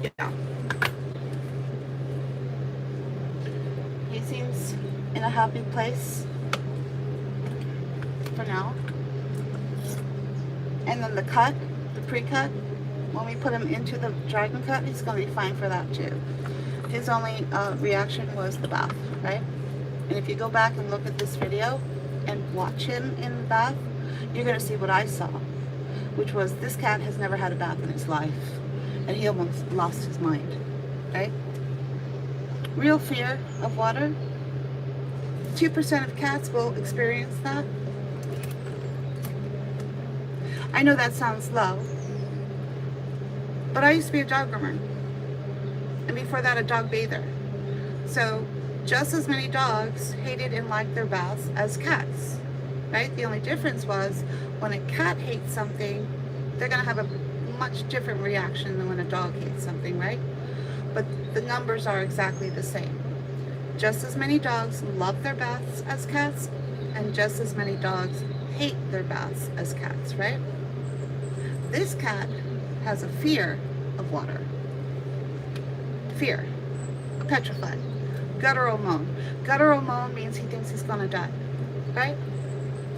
Yeah. He seems in a happy place for now. And then the cut, the pre-cut, when we put him into the dragon cut, he's going to be fine for that too. His only reaction was the bath, right? And if you go back and look at this video and watch him in the bath, you're going to see what I saw, which was this cat has never had a bath in his life, and he almost lost his mind, right? Real fear of water. 2% of cats will experience that. I know that sounds low, but I used to be a dog groomer, and before that a dog bather. So just as many dogs hated and liked their baths as cats, right? The only difference was when a cat hates something, they're going to have a much different reaction than when a dog hates something, right? But the numbers are exactly the same. Just as many dogs love their baths as cats, and just as many dogs hate their baths as cats, right? This cat has a fear of water. Fear. Petrified. Guttural moan. Guttural moan means he thinks he's gonna die, right?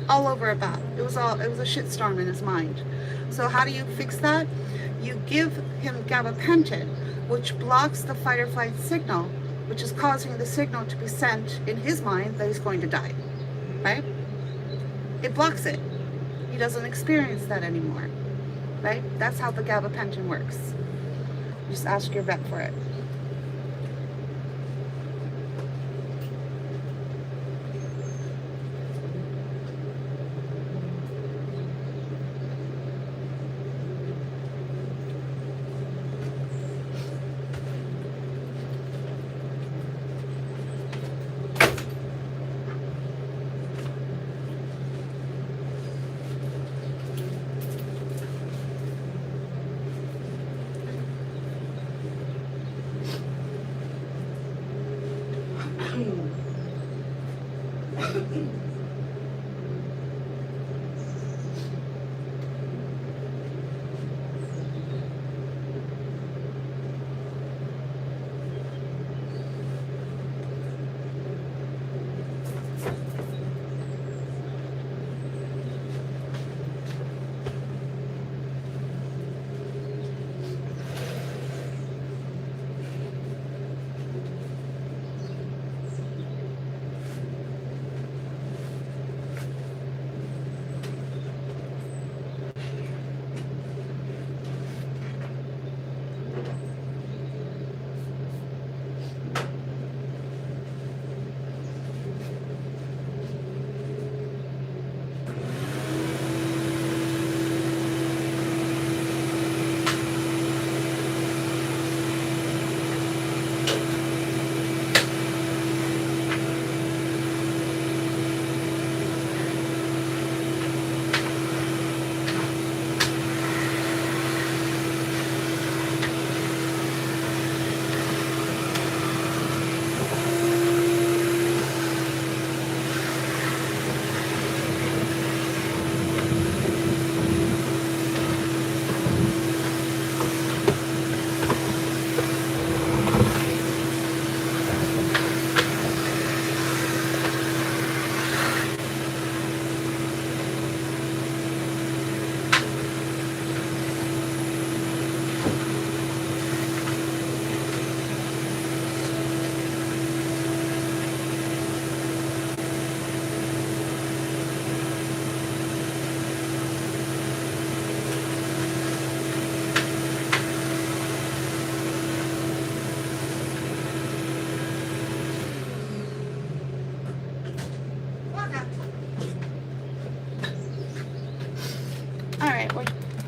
All over a bath. It was a shitstorm in his mind. So how do you fix that? You give him gabapentin, which blocks the fight or flight signal, which is causing the signal to be sent in his mind that he's going to die, right? It blocks it. He doesn't experience that anymore, right? That's how the gabapentin works. Just ask your vet for it.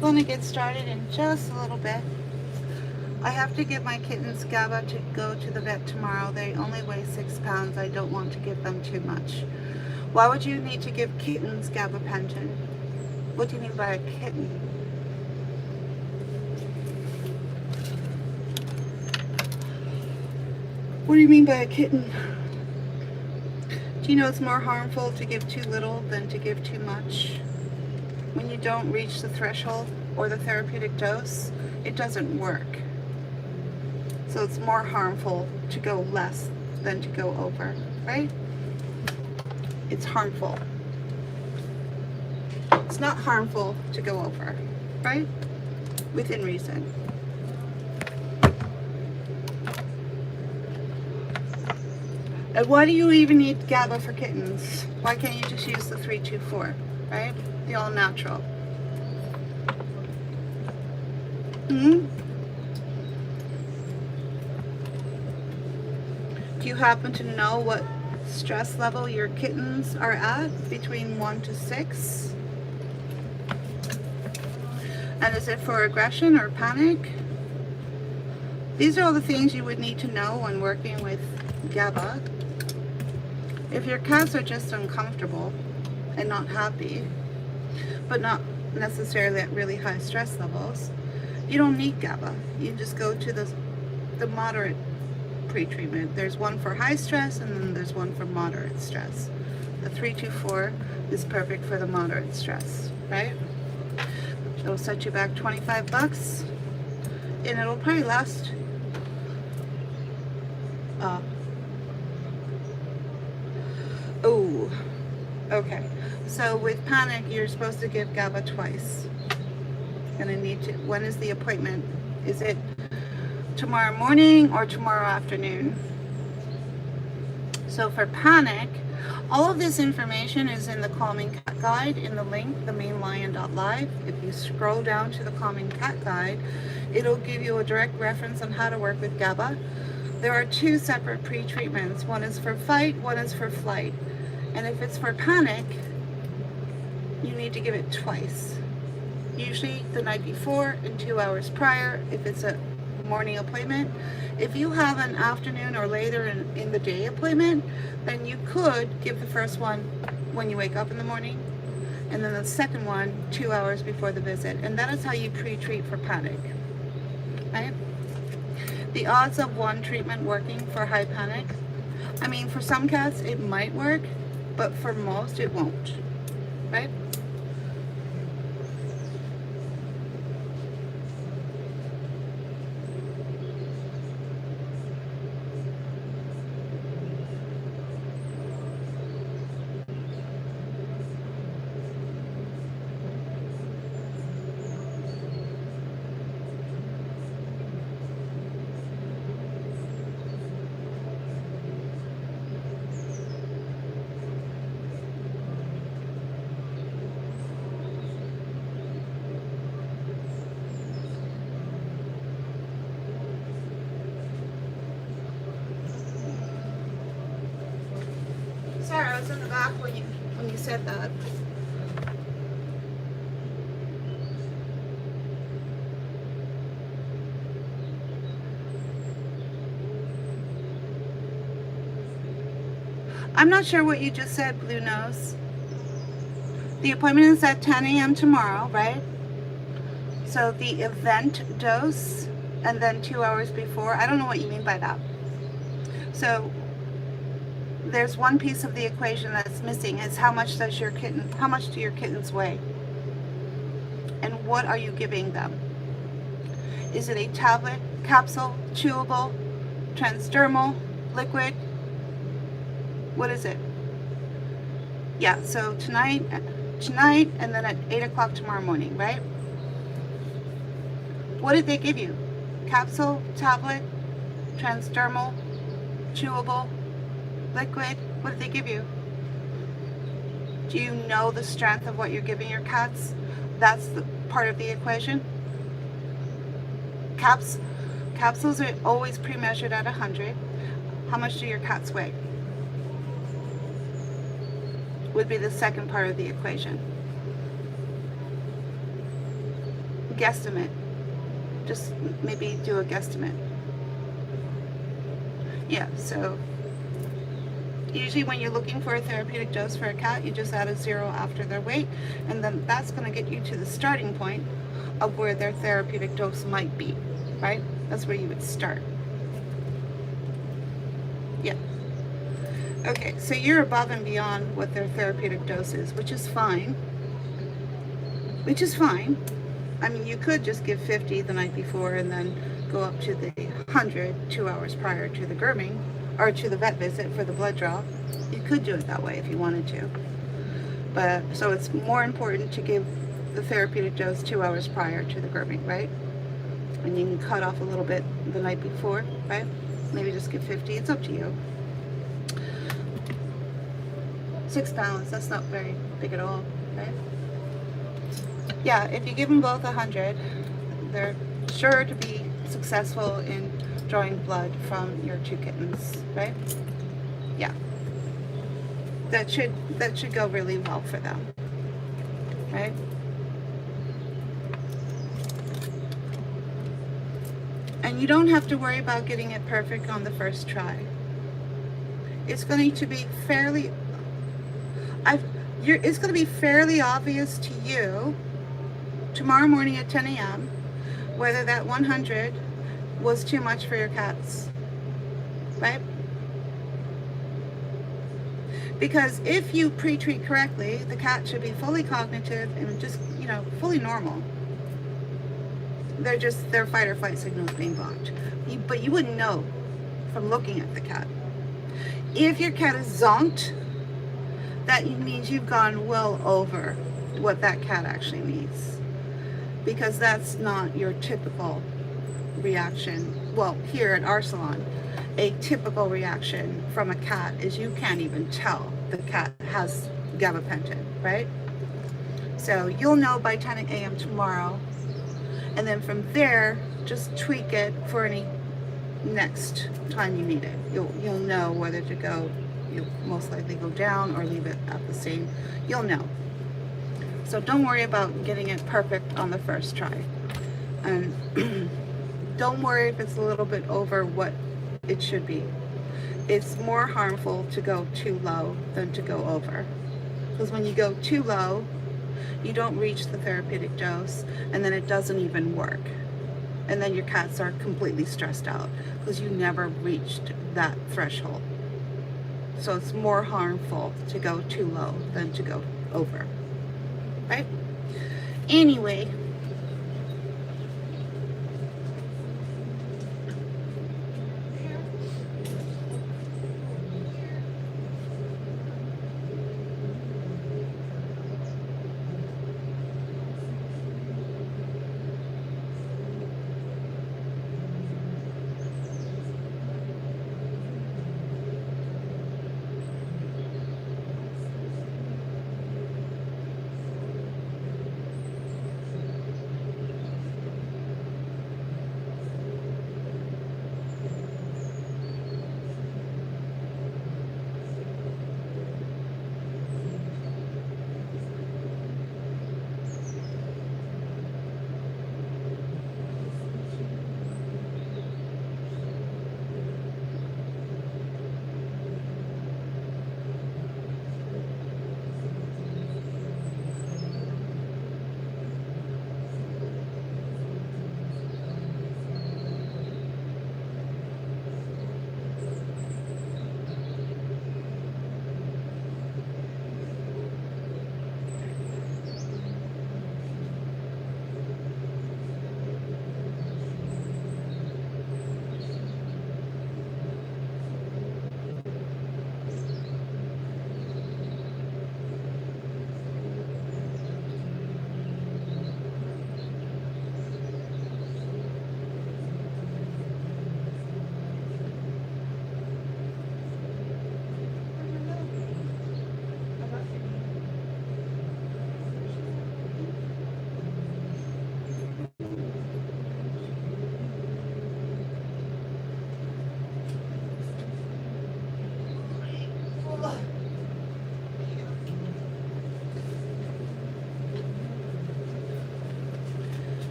Going to get started in just a little bit. I have to give my kittens GABA to go to the vet tomorrow. They only weigh 6 pounds. I don't want to give them too much. Why would you need to give kittens gabapentin? What do you mean by a kitten? What do you mean by a kitten? Do you know it's more harmful to give too little than to give too much? When you don't reach the threshold or the therapeutic dose, it doesn't work. So it's more harmful to go less than to go over, right? It's harmful. It's not harmful to go over, right? Within reason. And why do you even need GABA for kittens? Why can't you just use the 324, right? The all natural. Do you happen to know what stress level your kittens are at, between 1 to 6? And is it for aggression or panic? These are all the things you would need to know when working with GABA. If your cats are just uncomfortable and not happy, but not necessarily at really high stress levels, you don't need GABA. You just go to the moderate pre-treatment. There's one for high stress and then there's one for moderate stress. The 324 is perfect for the moderate stress, right? It'll set you back $25 and it'll probably last okay. So with panic, you're supposed to give GABA twice. Gonna need to. When is the appointment? Is it tomorrow morning or tomorrow afternoon? So for panic, all of this information is in the Calming Cat Guide in the link, themainlion.live. If you scroll down to the Calming Cat Guide, it'll give you a direct reference on how to work with GABA. There are 2 separate pre-treatments. One is for fight, one is for flight. And if it's for panic, you need to give it twice. Usually the night before and 2 hours prior if it's a morning appointment. If you have an afternoon or later in the day appointment, then you could give the first one when you wake up in the morning, and then the second one 2 hours before the visit. And that is how you pre-treat for panic, right? The odds of one treatment working for high panic, I mean, for some cats it might work, but for most it won't, right? Sorry, I was in the back when you said that. I'm not sure what you just said, Blue Nose. The appointment is at 10 a.m. tomorrow, right? So the event dose and then 2 hours before, I don't know what you mean by that. So there's one piece of the equation that's missing, is how much do your kittens weigh? And what are you giving them? Is it a tablet, capsule, chewable, transdermal, liquid? What is it? Yeah, so tonight and then at 8 o'clock tomorrow morning, right? What did they give you? Capsule, tablet, transdermal, chewable, liquid? What did they give you? Do you know the strength of what you're giving your cats? That's the part of the equation. Capsules are always pre-measured at 100. How much do your cats weigh? Would be the second part of the equation. Guesstimate. Just maybe do a guesstimate. Yeah, so usually when you're looking for a therapeutic dose for a cat, you just add a 0 after their weight, and then that's going to get you to the starting point of where their therapeutic dose might be, right? That's where you would start. Yeah. Okay, so you're above and beyond what their therapeutic dose is, which is fine. Which is fine. I mean, you could just give 50 the night before and then go up to the 100 2 hours prior to the grooming or to the vet visit for the blood draw. You could do it that way if you wanted to. But so it's more important to give the therapeutic dose 2 hours prior to the grooming, right? And you can cut off a little bit the night before, right? Maybe just give 50. It's up to you. 6 pounds, that's not very big at all, right? Yeah, if you give them both 100, they're sure to be successful in drawing blood from your 2 kittens, right? Yeah. That should go really well for them, right? And you don't have to worry about getting it perfect on the first try. It's going to be fairly it's going to be fairly obvious to you tomorrow morning at 10 a.m. whether that 100 was too much for your cats, right? Because if you pre-treat correctly, the cat should be fully cognitive and just, fully normal. Their fight or flight signal is being blocked. But you wouldn't know from looking at the cat. If your cat is zonked, that means you've gone well over what that cat actually needs. Because that's not your typical reaction. Well, here at our salon, a typical reaction from a cat is you can't even tell the cat has gabapentin, right? So you'll know by 10 a.m. tomorrow, and then from there, just tweak it for any next time you need it. You'll know whether to go. You'll most likely go down or leave it at the same. You'll know. So don't worry about getting it perfect on the first try, and don't worry if it's a little bit over what it should be. It's more harmful to go too low than to go over, because when you go too low, you don't reach the therapeutic dose, and then it doesn't even work, and then your cats are completely stressed out because you never reached that threshold. So it's more harmful to go too low than to go over, right? Anyway,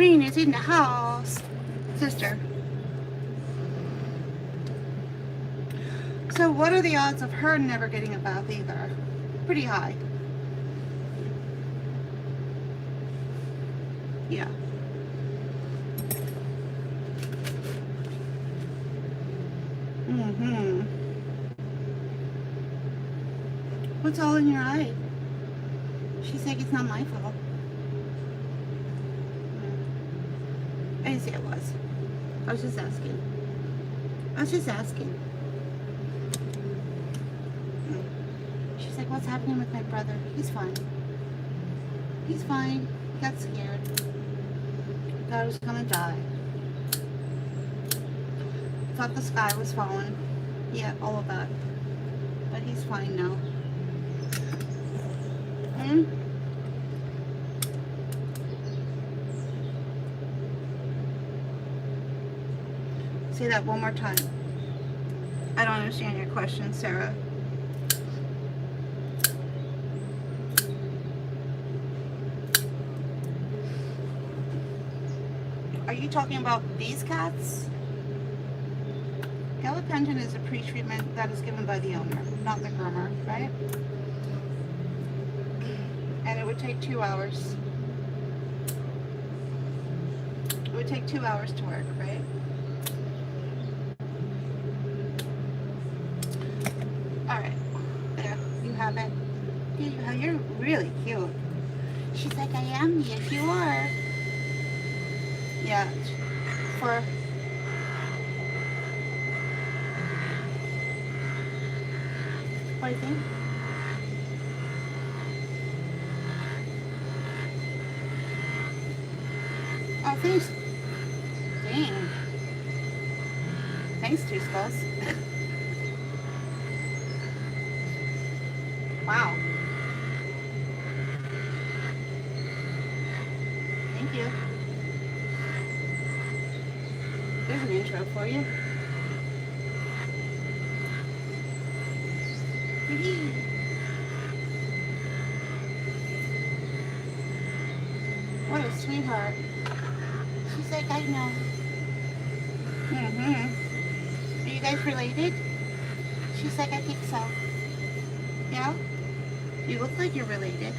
Green is in the house, sister. So what are the odds of her never getting a bath either? Pretty high. Yeah. Mm-hmm. What's all in your eye? She's like, it's not my fault. I didn't say it was. I was just asking. She's like, what's happening with my brother? He's fine. He got scared. Thought he was gonna die. Thought the sky was falling. Yeah, all of that. But he's fine now. Hmm? Say that one more time. I don't understand your question, Sarah. Are you talking about these cats? Gabapentin is a pre-treatment that is given by the owner, not the groomer, right? And it would take 2 hours. It would take 2 hours to work, right? Alright. There, you have it. You're really cute. She's like, I am, yes you are. Yeah. For what do you think? Oh, thanks. Dang. Thanks, Two Skulls. Wow. Thank you. There's an intro for you. What a sweetheart. She's like, I know. Are you guys related? She's like, I think so. Yeah? You look like you're related.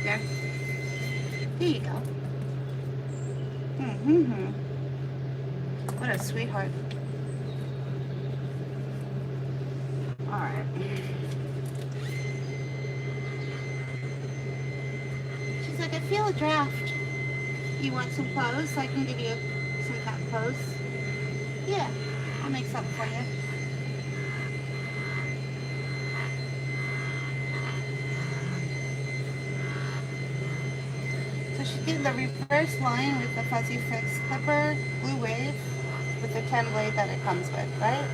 There. There you go. What a sweetheart. Alright. She's like, I feel a draft. You want some clothes so I can give you some cat clothes? Yeah, I'll make something for you. So she did the reverse line with the Fuzzy Fix clipper, Blue Wave, with the 10 blade that it comes with, right?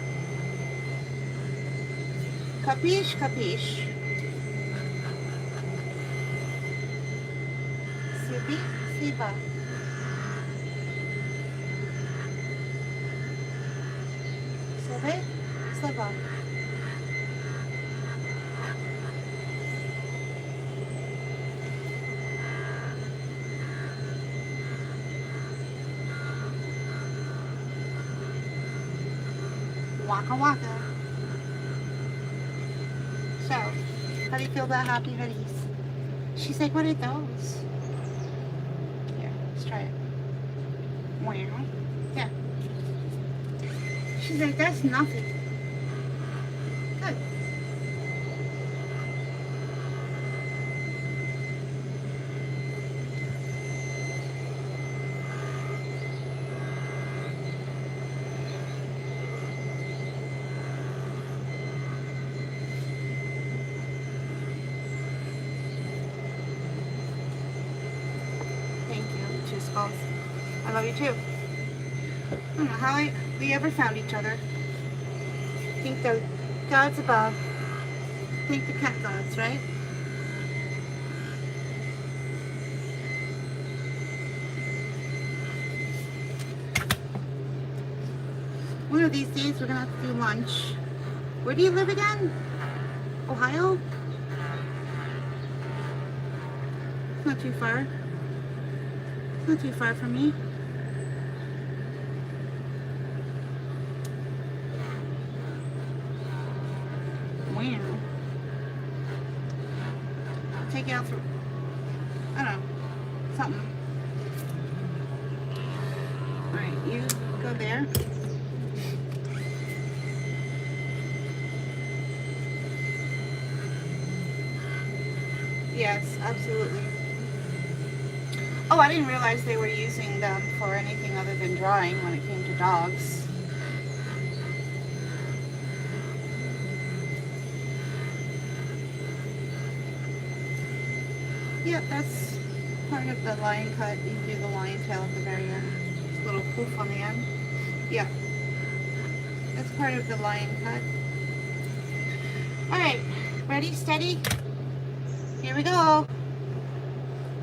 Capiche, capiche. Sibi, siba. Sabe, saba. Waka waka. So, how do you feel about happy hoodies? She's like, what are those? Here, let's try it. Wow. Yeah. She's like, that's nothing. Good. Skulls. I love you too. I don't know how we ever found each other. I think the gods above. I think the cat gods, right? One of these days we're gonna have to do lunch. Where do you live again? Ohio? It's not too far. It's not too far from me. Wow. I'll take you out for, I don't know, something. Alright, you go there. Yes, absolutely. Oh, I didn't realize they were using them for anything other than drawing when it came to dogs. Yeah, that's part of the lion cut. You do the lion tail at the very end. This little poof on the end. Yeah, that's part of the lion cut. Alright, ready, steady? Here we go.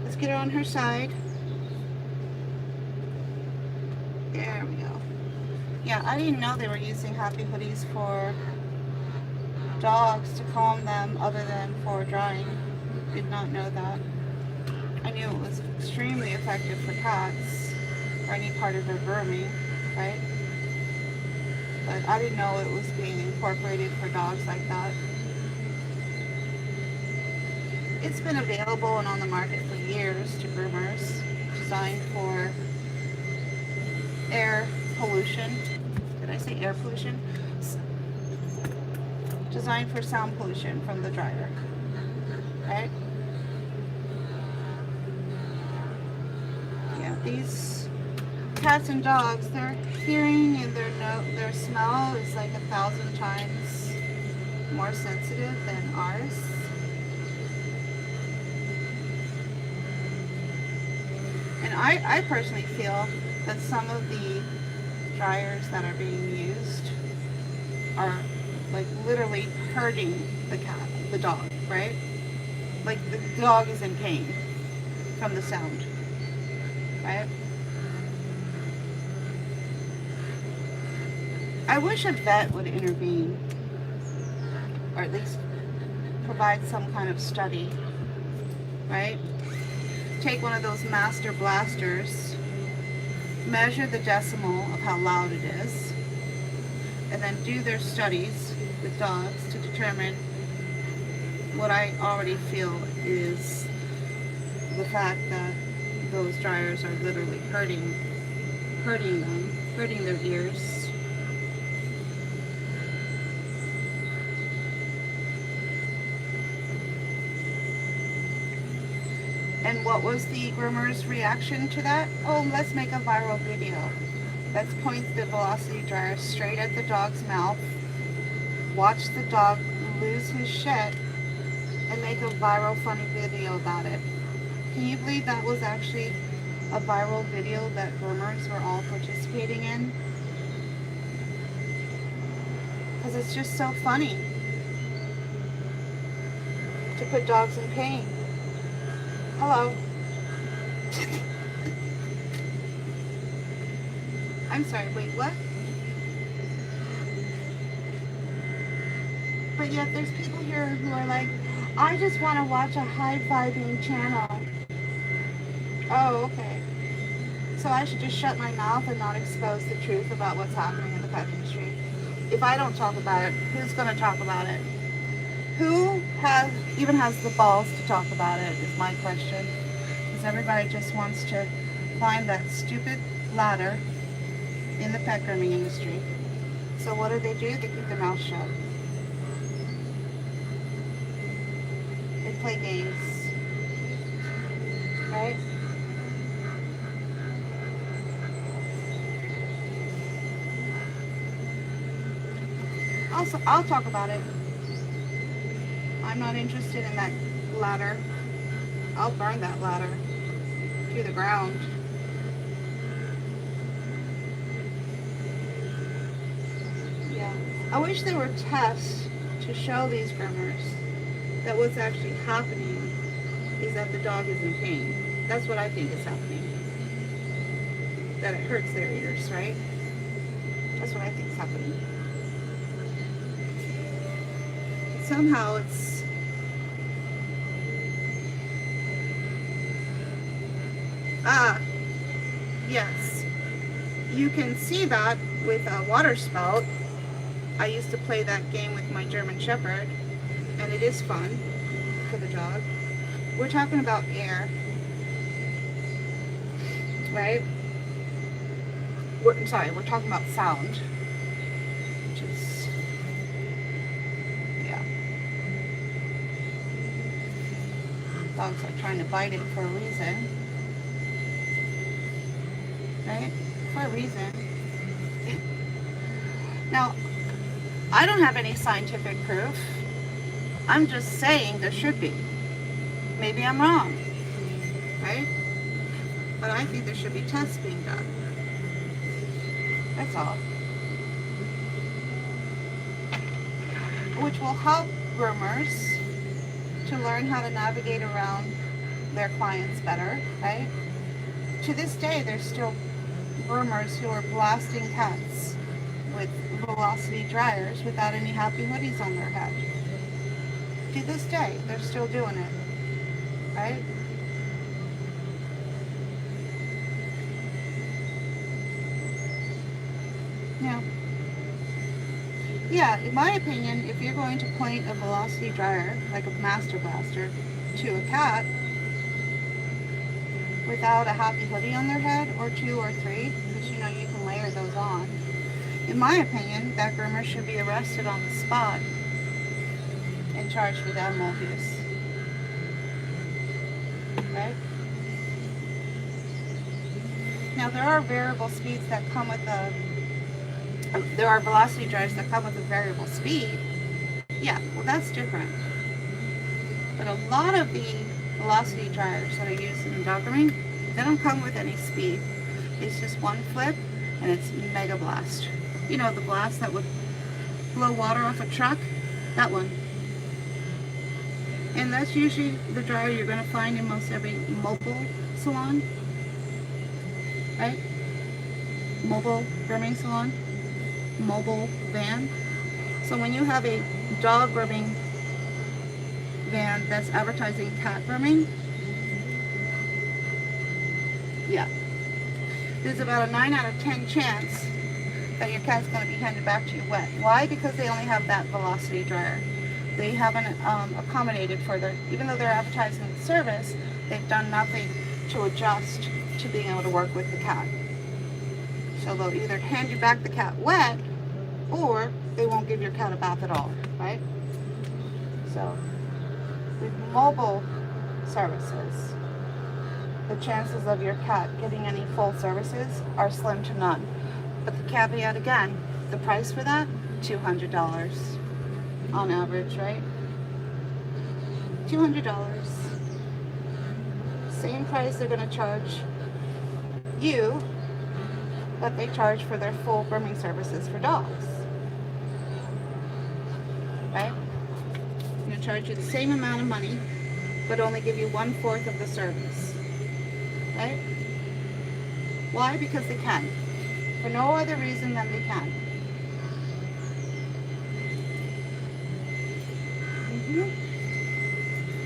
Let's get her on her side. There we go. Yeah, I didn't know they were using happy hoodies for dogs to calm them other than for drying. Did not know that. I knew it was extremely effective for cats or any part of their grooming, right? But I didn't know it was being incorporated for dogs like that. It's been available and on the market for years to groomers, designed for air pollution. Did I say air pollution? Designed for sound pollution from the dryer, right? Yeah, these cats and dogs, their hearing and their smell is like 1,000 times more sensitive than ours. And I personally feel that some of the dryers that are being used are like literally hurting the dog, right? Like the dog is in pain from the sound, right? I wish a vet would intervene, or at least provide some kind of study, right? Take one of those master blasters, measure the decimal of how loud it is, and then do their studies with dogs to determine what I already feel is the fact that those dryers are literally hurting them, hurting their ears. And what was the groomer's reaction to that? Oh, let's make a viral video. Let's point the velocity dryer straight at the dog's mouth, watch the dog lose his shit, and make a viral funny video about it. Can you believe that was actually a viral video that groomers were all participating in? Because it's just so funny to put dogs in pain. Hello. I'm sorry, wait, what? But yet there's people here who are like, I just want to watch a high-fiving channel. Oh, okay. So I should just shut my mouth and not expose the truth about what's happening in the pet industry. If I don't talk about it, who's going to talk about it? Who even has the balls to talk about it is my question. Because everybody just wants to climb that stupid ladder in the pet grooming industry. So what do? They keep their mouth shut. They play games. Right? Also, I'll talk about it. I'm not interested in that ladder. I'll burn that ladder to the ground. Yeah. I wish there were tests to show these groomers that what's actually happening is that the dog is in pain. That's what I think is happening. That it hurts their ears, right? That's what I think is happening. Somehow it's yes, you can see that with a water spout. I used to play that game with my German Shepherd, and it is fun for the dog. We're talking about air, right? We're talking about sound, which is, yeah. Dogs are trying to bite it for a reason. Right? For a reason. Now, I don't have any scientific proof. I'm just saying there should be. Maybe I'm wrong. right? But I think there should be tests being done. That's all. Which will help groomers to learn how to navigate around their clients better, right? To this day, there's still groomers who are blasting cats with velocity dryers without any happy hoodies on their head. To this day, they're still doing it, right? Yeah, in my opinion, if you're going to point a velocity dryer, like a master blaster, to a cat without a happy hoodie on their head, or 2 or 3, because you know you can layer those on, in my opinion, that groomer should be arrested on the spot and charged with animal abuse. Right? Now there are variable speeds that come with there are velocity dryers that come with a variable speed. Yeah, well that's different. But a lot of the velocity dryers that I use in dog grooming, they don't come with any speed. It's just one flip and it's mega blast. You know, the blast that would blow water off a truck? That one. And that's usually the dryer you're going to find in most every mobile salon. Right? Mobile grooming salon. Mobile van. So when you have a dog grooming van that's advertising cat grooming, yeah, there's about a 9 out of 10 chance that your cat's going to be handed back to you wet. Why? Because they only have that velocity dryer. They haven't accommodated for their, even though they're advertising the service, they've done nothing to adjust to being able to work with the cat. So they'll either hand you back the cat wet, or they won't give your cat a bath at all, right? So with mobile services, the chances of your cat getting any full services are slim to none. But the caveat again, the price for that, $200 on average, right? $200. Same price they're going to charge you that they charge for their full grooming services for dogs. Right? I'm going to charge you the same amount of money, but only give you 1/4 of the service. Right? Why? Because they can. For no other reason than they can.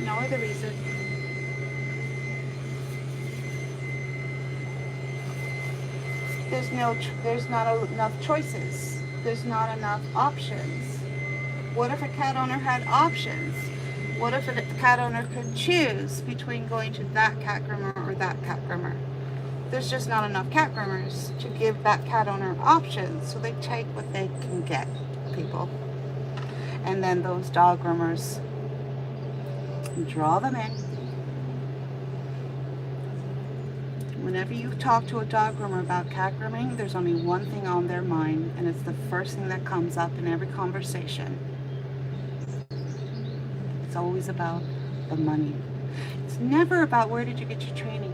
No other reason. There's not enough choices. There's not enough options. What if a cat owner had options? What if a cat owner could choose between going to that cat groomer or that cat groomer? There's just not enough cat groomers to give that cat owner options, so they take what they can get, people. And then those dog groomers draw them in. Whenever you talk to a dog groomer about cat grooming, there's only one thing on their mind, and it's the first thing that comes up in every conversation. It's always about the money. It's never about where did you get your training.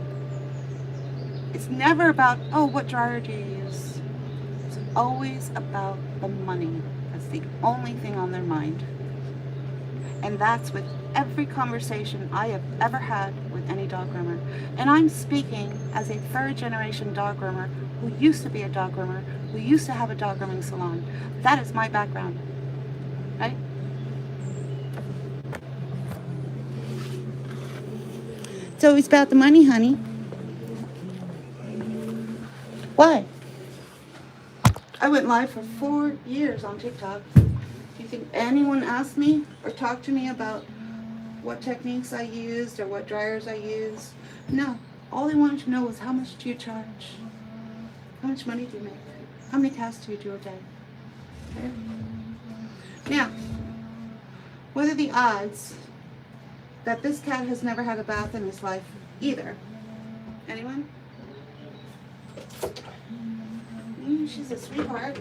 It's never about, oh, what dryer do you use? It's always about the money. That's the only thing on their mind. And that's with every conversation I have ever had with any dog groomer. And I'm speaking as a 3rd generation dog groomer who used to be a dog groomer, who used to have a dog grooming salon. That is my background, right? It's always about the money, honey. Why? I went live for 4 years on TikTok. Do you think anyone asked me or talked to me about what techniques I used or what dryers I used? No. All they wanted to know was, how much do you charge? How much money do you make? How many casts do you do a day? Okay. Now, what are the odds that this cat has never had a bath in his life either? Anyone? She's a sweetheart.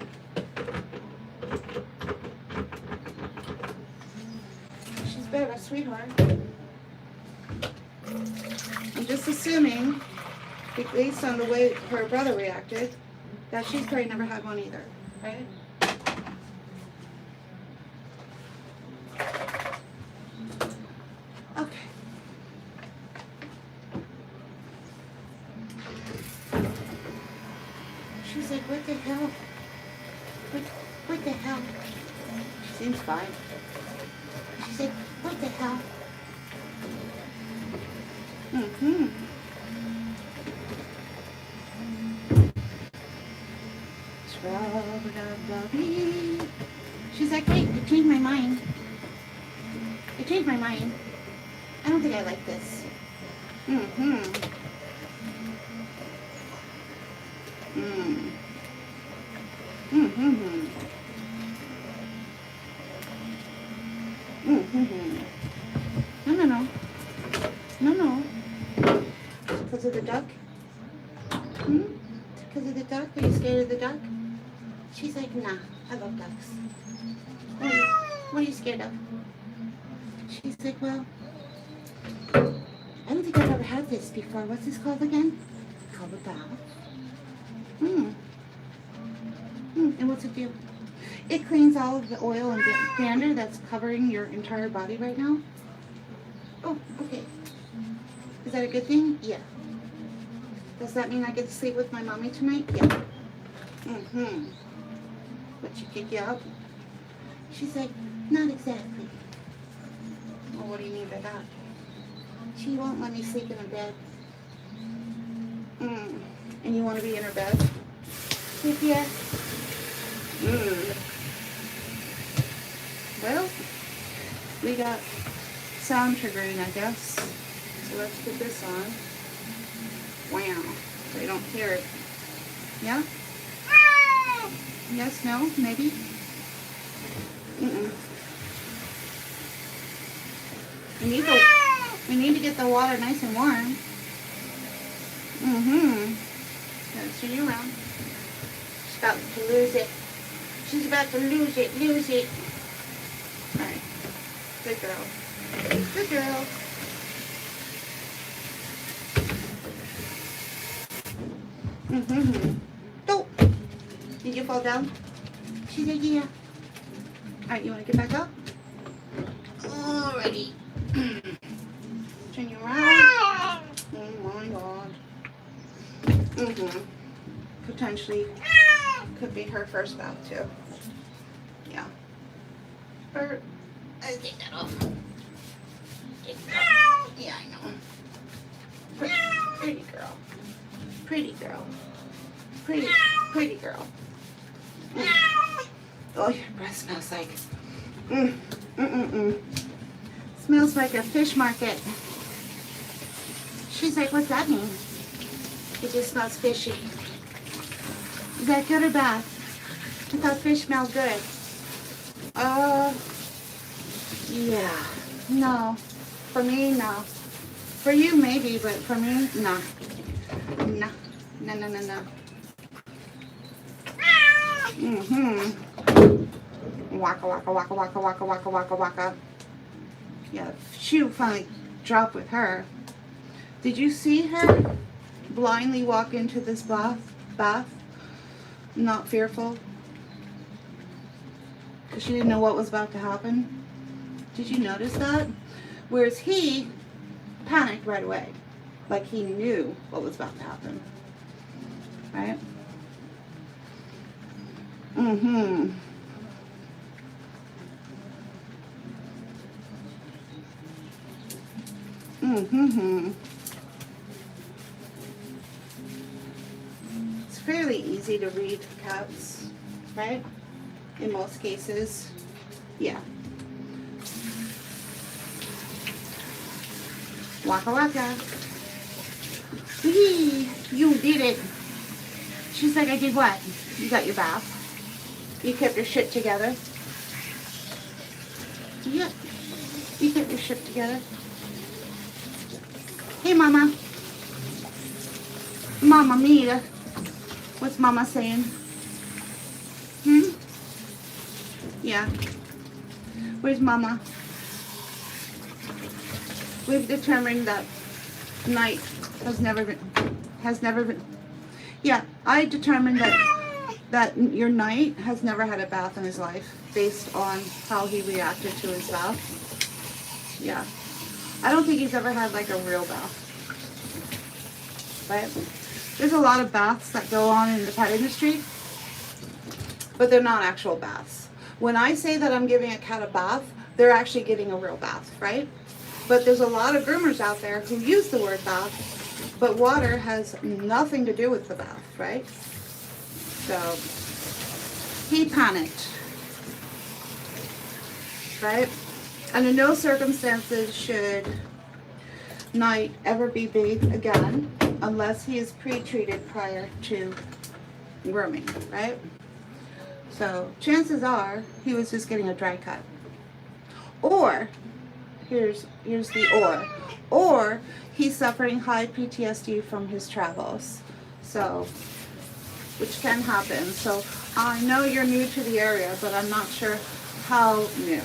She's been a sweetheart. I'm just assuming, based on the way her brother reacted, that she's probably never had one either, right? Okay. She's like, what the hell? What the hell? She seems fine. She's like, what the hell? Mm-hmm. She's like, wait, you changed my mind. You changed my mind. I don't think I like this. Mm-hmm. Mm. Mm-hmm. Mm-hmm. No. No. Because of the duck? Hmm? Because of the duck? Are you scared of the duck? She's like, nah, I love ducks. What are you scared of? She's like, well, I don't think I've ever had this before. What's this called again? It's called a bath. And what's it do? It cleans all of the oil and dander that's covering your entire body right now. Oh, okay. Is that a good thing? Yeah. Does that mean I get to sleep with my mommy tonight? Yeah. Mm-hmm. But she kick you out? She's like, not exactly. Well, what do you mean by that? She won't let me sleep in her bed. And you want to be in her bed? Sleep, yeah. Well, we got sound triggering, I guess. So let's put this on. Wow. So you don't hear it. Yeah? Yes, no, maybe? We need to get the water nice and warm. Gotta turn you around. She's about to lose it. She's about to lose it. Alright. Good girl. Good girl. Oh! Did you fall down? She's like, yeah. Alright, you want to get back up? Alrighty. Turn you around. Oh my god. Potentially could be her first bath too. Yeah. Or I'll take that off. Yeah, I know. Pretty girl. Pretty girl. Pretty girl. Oh, your breath smells like. Smells like a fish market. She's like, what's that mean? It just smells fishy. Is that good or bad? I thought fish smelled good. Yeah. No. For me, no. For you, maybe, but for me, no. No. Waka. Yeah, shoe finally dropped with her. Did you see her blindly walk into this bath? Not fearful? Because she didn't know what was about to happen? Did you notice that? Whereas he panicked right away. Like he knew what was about to happen. Right? It's fairly easy to read cats, right? In most cases, yeah. Waka. Whee! You did it. She's like, I did what? You got your bath. You kept your shit together. Yeah. You kept your shit together. Hey, Mama. Mama Mia. What's Mama saying? Yeah. Where's Mama? We've determined that Knight has never been, yeah, I determined that your Knight has never had a bath in his life based on how he reacted to his bath. Yeah. I don't think he's ever had like a real bath. Right? There's a lot of baths that go on in the pet industry, but they're not actual baths. When I say that I'm giving a cat a bath, they're actually getting a real bath, right? But there's a lot of groomers out there who use the word bath, but water has nothing to do with the bath, right? So he panicked, right? Under no circumstances should Knight ever be bathed again unless he is pre-treated prior to grooming, right? So chances are he was just getting a dry cut. Or, here's the or he's suffering high PTSD from his travels. So, which can happen. So I know you're new to the area, but I'm not sure how new,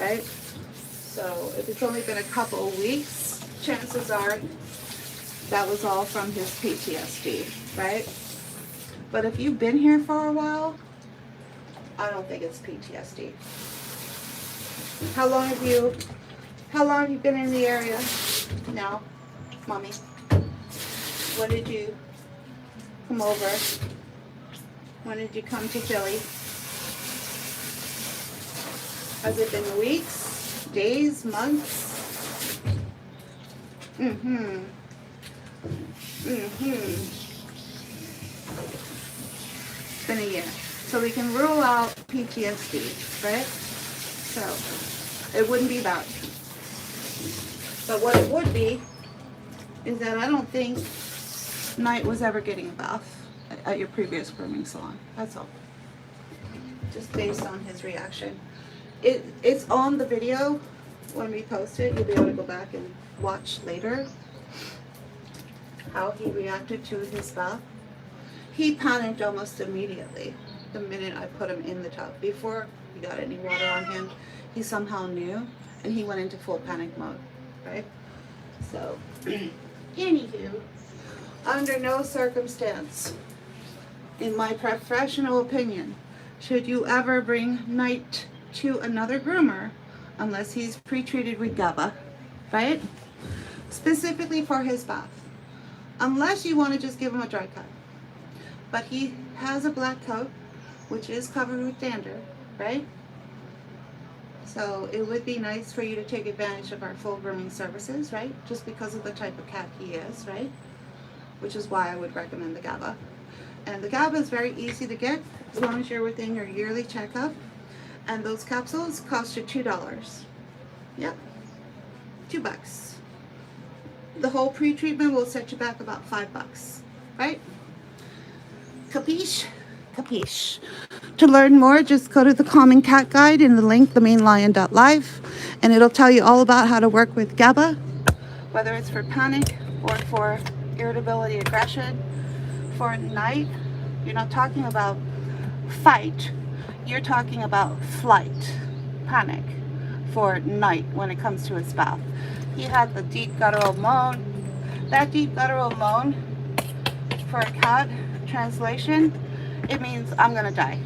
right? So if it's only been a couple of weeks, chances are that was all from his PTSD, right? But if you've been here for a while, I don't think it's PTSD. How long have you been in the area now, Mommy? When did you come over? When did you come to Philly? Has it been weeks, days, months? It's been a year. So we can rule out PTSD, right? So it wouldn't be that. But what it would be is that I don't think Knight was ever getting a bath at your previous grooming salon. That's all. Just based on his reaction. It's on the video when we post it. You'll be able to go back and watch later how he reacted to his bath. He panicked almost immediately the minute I put him in the tub. Before we got any water on him, he somehow knew and he went into full panic mode, right? So, anywho, under no circumstance, in my professional opinion, should you ever bring Knight to another groomer unless he's pre-treated with GABA, right? Specifically for his bath. Unless you want to just give him a dry cut. But he has a black coat, which is covered with dander, right? So it would be nice for you to take advantage of our full grooming services, right? Just because of the type of cat he is, right? Which is why I would recommend the GABA. And the GABA is very easy to get as long as you're within your yearly checkup. And those capsules cost you $2. Yep, $2. The whole pre-treatment will set you back about $5, right? Capiche? Capiche. To learn more, just go to the Common Cat Guide in the link, themainlion.live, and it'll tell you all about how to work with GABA, whether it's for panic or for irritability, aggression. For Knight, you're not talking about fight, you're talking about flight, panic for Knight when it comes to his bath. He had the deep guttural moan. That deep guttural moan for a cat, translation, it means I'm gonna die.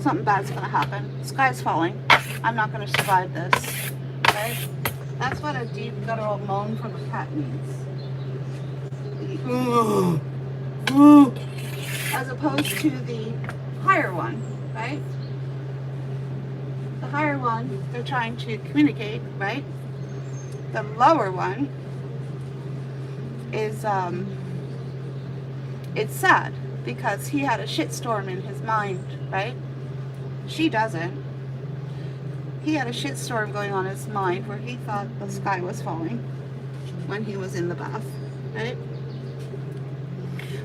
Something bad's gonna happen. The sky's falling. I'm not gonna survive this. Right? That's what a deep guttural moan from a cat means. As opposed to the higher one, right? The higher one, they're trying to communicate, right? The lower one is, it's sad because he had a shitstorm in his mind, right? She doesn't. He had a shitstorm going on in his mind where he thought the sky was falling when he was in the bath, right?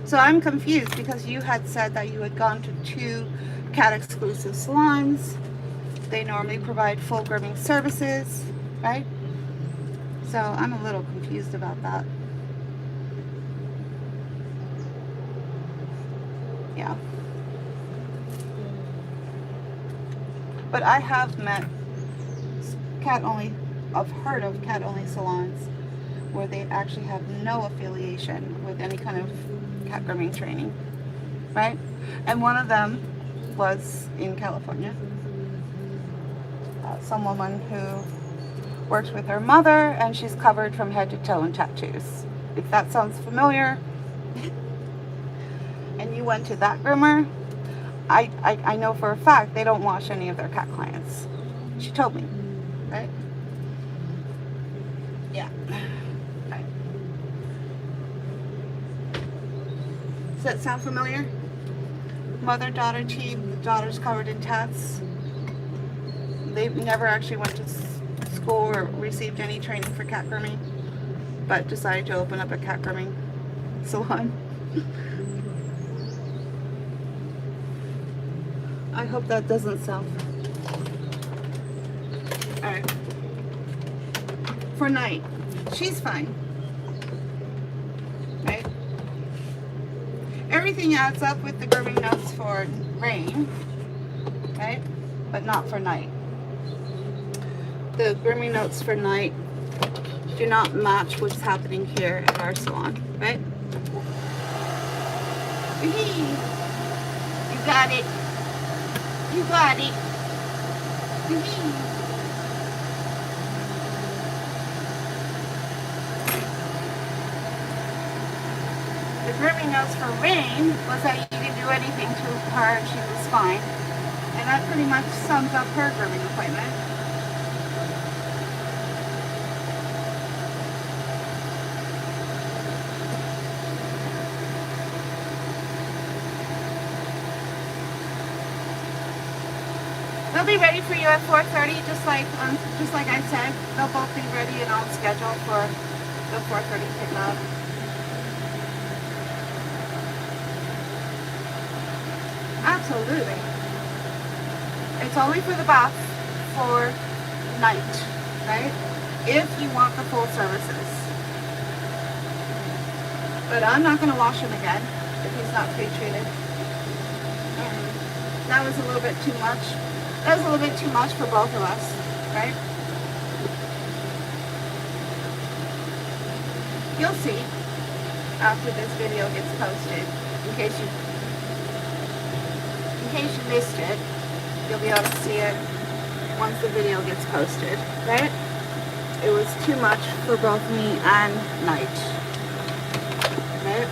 So I'm confused because you had said that you had gone to 2 cat exclusive salons. They normally provide full grooming services, right? So I'm a little confused about that. Yeah. But I have met I've heard of cat-only salons where they actually have no affiliation with any kind of cat grooming training, right? And one of them was in California. Some woman who works with her mother, and she's covered from head to toe in tattoos. If that sounds familiar, and you went to that groomer, I know for a fact they don't wash any of their cat clients. She told me, right? Yeah. Right. Does that sound familiar? Mother-daughter team, the daughter's covered in tats. They never actually went to school or received any training for cat grooming, but decided to open up a cat grooming salon. I hope that doesn't sound. Alright. For night, she's fine. Right? Everything adds up with the grooming notes for rain, right? But not for night. The grooming notes for night do not match what's happening here at our salon, right? You got it. You got it. The grooming notes for Rain was that you didn't do anything to her and she was fine. And that pretty much sums up her grooming appointment. They'll be ready for you at 4:30, just like I said. They'll both be ready and on schedule for the 4:30 pickup. Absolutely. It's only for the bath for night, right? If you want the full services. But I'm not going to wash him again if he's not pre-treated. That was a little bit too much. That was a little bit too much for both of us, right? You'll see after this video gets posted. In case you missed it, you'll be able to see it once the video gets posted, right? It was too much for both me and Night, right?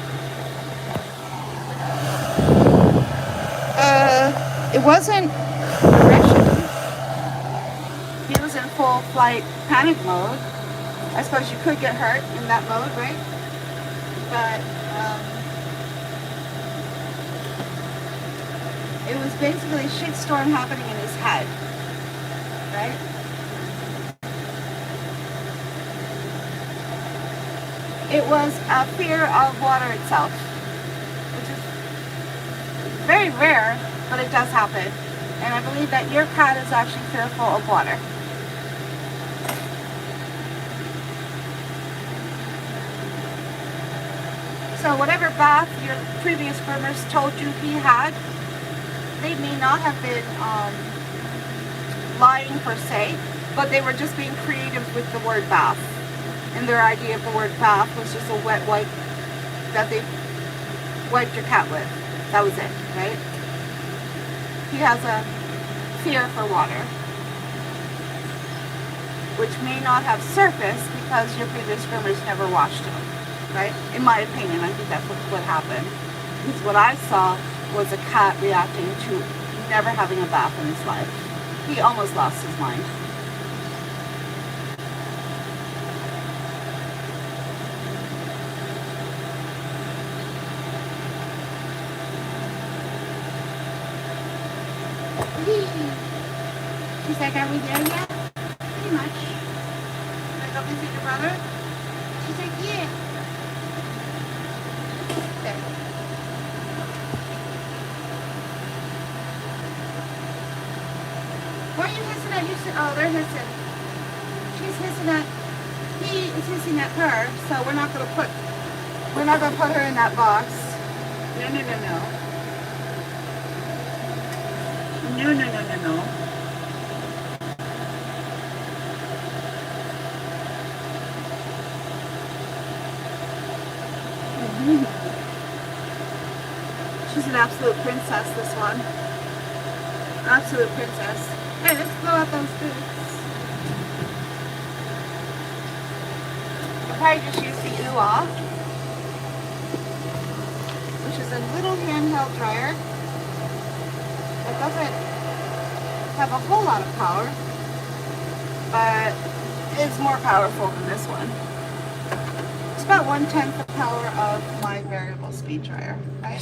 It wasn't aggression. He was in full flight panic mode. I suppose you could get hurt in that mode, right? But it was basically a shitstorm happening in his head, right? It was a fear of water itself, which is very rare, but it does happen. And I believe that your cat is actually fearful of water. So whatever bath your previous groomers told you he had, they may not have been lying per se, but they were just being creative with the word bath. And their idea of the word bath was just a wet wipe that they wiped your cat with. That was it, right? He has a fear for water, which may not have surfaced because your previous groomers never washed him, right? In my opinion, I think that's what happened. Because what I saw was a cat reacting to never having a bath in his life. He almost lost his mind. She's like, are we there yet? Pretty much. Wanna go visit your brother? She's like, yeah. Okay. Why are you hissing at you? Oh, they're hissing. She's hissing at, he is hissing at her, so we're not gonna put her in that box. No, no, no, no. No, no, no, no, no. an absolute princess, this one. Absolute princess. Hey, let's blow out those boots. I'll probably just use the ooh off, which is a little handheld dryer that doesn't have a whole lot of power, but is more powerful than this one. It's about 1/10 the power of my variable speed dryer, right?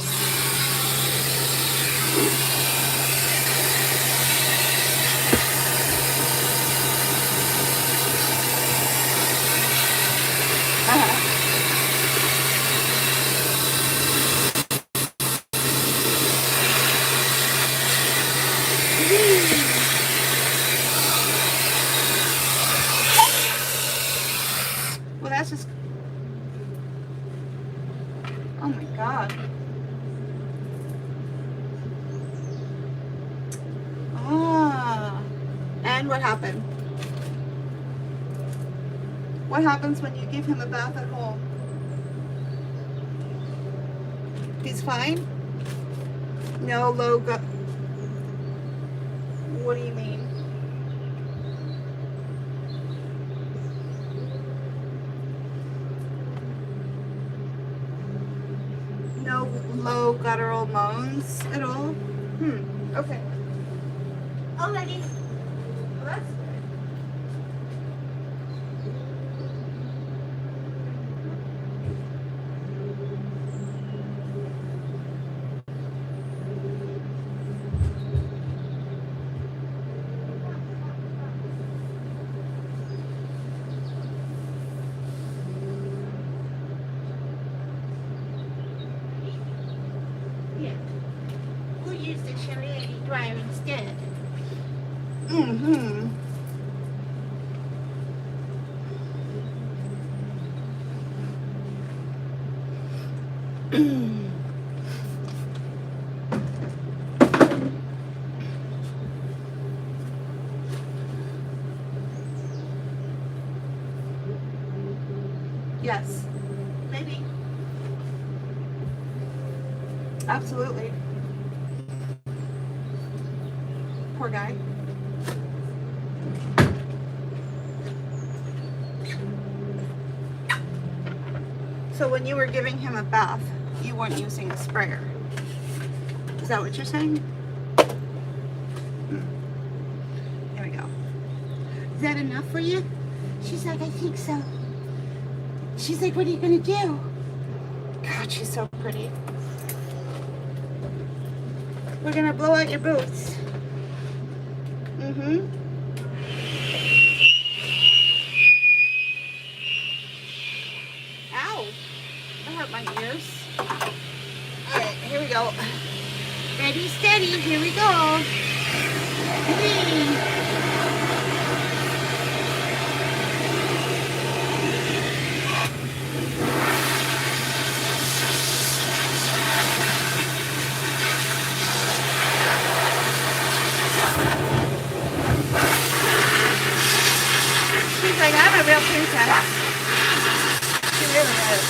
Well, that's just, oh my God. Ah, and what happened? What happens when you give him a bath at home? He's fine? No low gut. What do you mean? No low guttural moans at all? Okay. Alrighty. Well, that's good. Yeah. We'll use the Shillelagh dryer instead. Mm-hmm. Yes. Maybe. Absolutely. Poor guy. So when you were giving him a bath, you weren't using a sprayer. Is that what you're saying? There we go. Is that enough for you? She's like, I think so. She's like, what are you gonna do? God, she's so pretty. We're gonna blow out your boots. Mm-hmm. Ow! That hurt my ears. Alright, here we go. Ready, steady, here we go. Whee! She's like, I'm a real princess. She really is.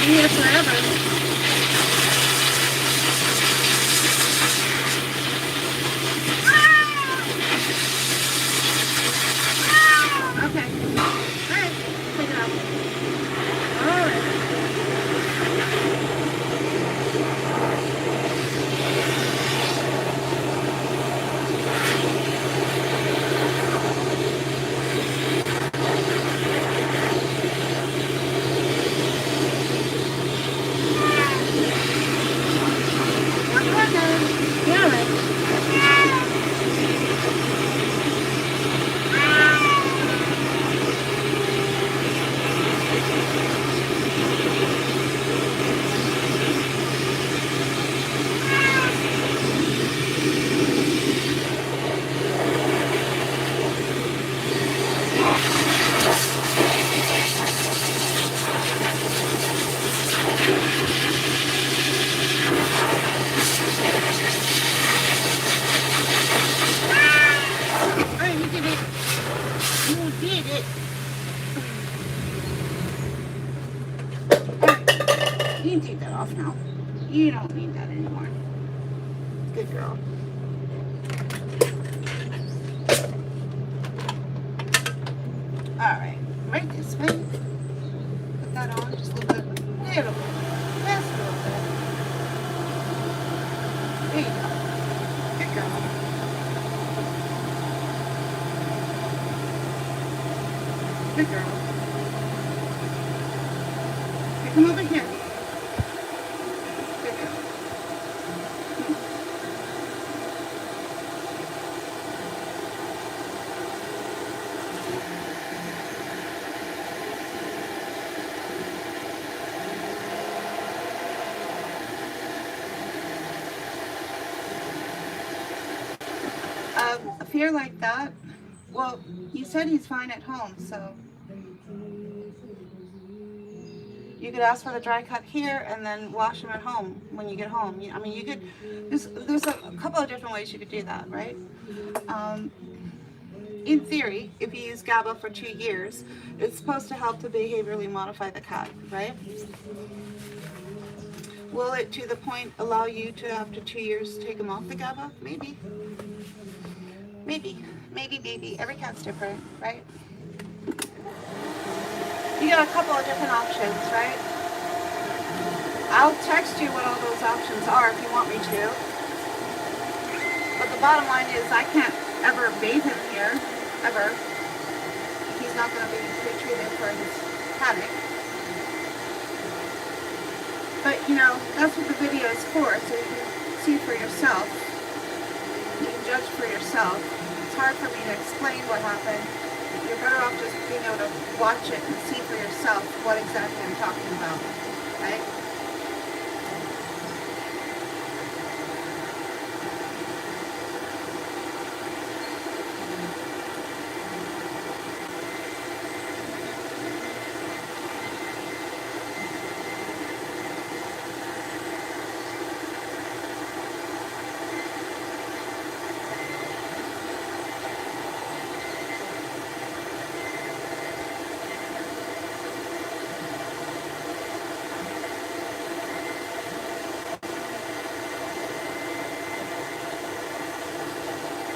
here forever. Okay. Alright, take it out. Alright. You can take that off now. You don't need that anymore. Good girl. Alright, right this way. Put that on just a little bit. Little bit. Just a little bit. There you go. Good girl. Good girl. Okay, come over here. Good girl. A fear like that, well, you said he's fine at home, so you could ask for the dry cut here and then wash him at home when you get home. I mean, you could, there's a couple of different ways you could do that, right? In theory, if you use GABA for 2 years, it's supposed to help to behaviorally modify the cat, right? Will it, to the point, allow you to, after 2 years, take him off the GABA? Maybe. Maybe. Every cat's different, right? You got a couple of different options, right? I'll text you what all those options are if you want me to. But the bottom line is I can't ever bathe him here, ever. He's not going to be pre-treated for his panic. But, you know, that's what the video is for, so you can see for yourself. You can judge for yourself. It's hard for me to explain what happened. You're better off just being able to watch it and see for yourself what exactly I'm talking about, right?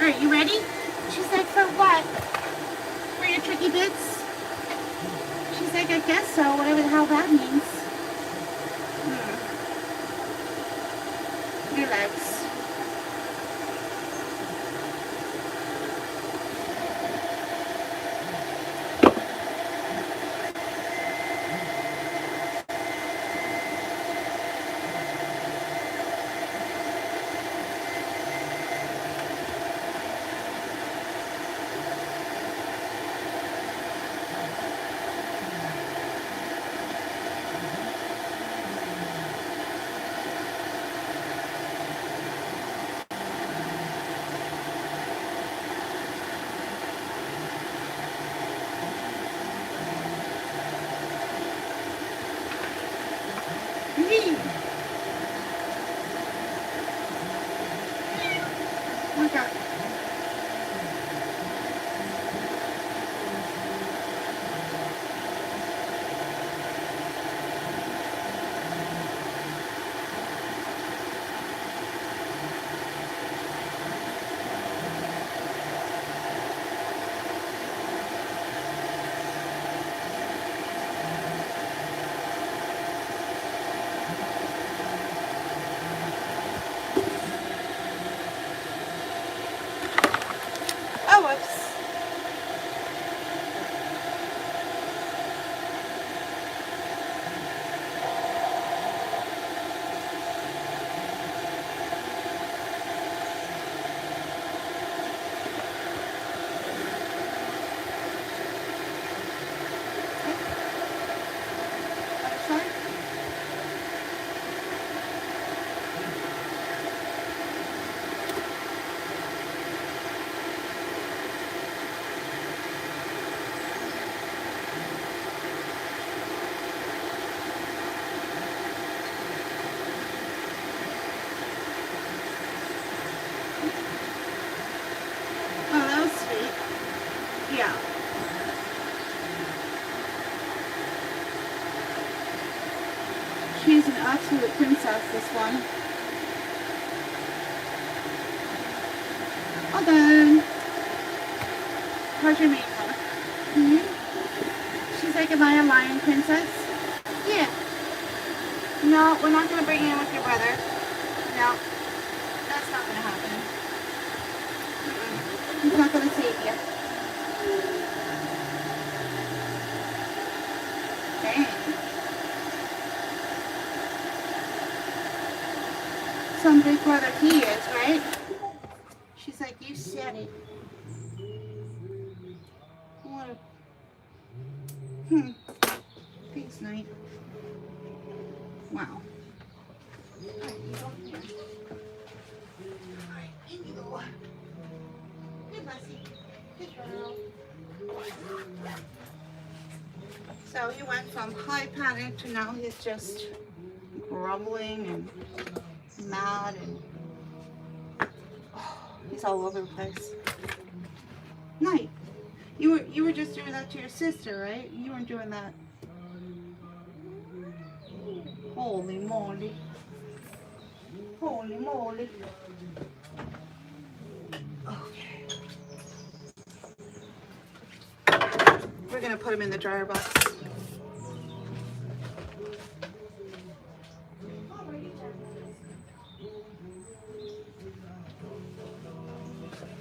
Alright, you ready? She's like, for what? For your tricky bits? She's like, I guess so, whatever the hell that means. Your legs. She's an absolute princess, this one. All done. How's your makeup? She's like, am I a lion princess? Yeah. No, we're not going to bring you in with your brother. No. That's not going to happen. He's not going to save you. Dang. Some big brother he is, right? She's like, you said it. What a... Thanks, Knight. Wow. Alright, you go here. Alright, in you go. Good Bussy. Good girl. So he went from high panic to now he's just grumbling and mad and he's all over the place. Knight, you were just doing that to your sister, right? You weren't doing that. Holy moly. Holy moly. Okay. We're gonna put him in the dryer box.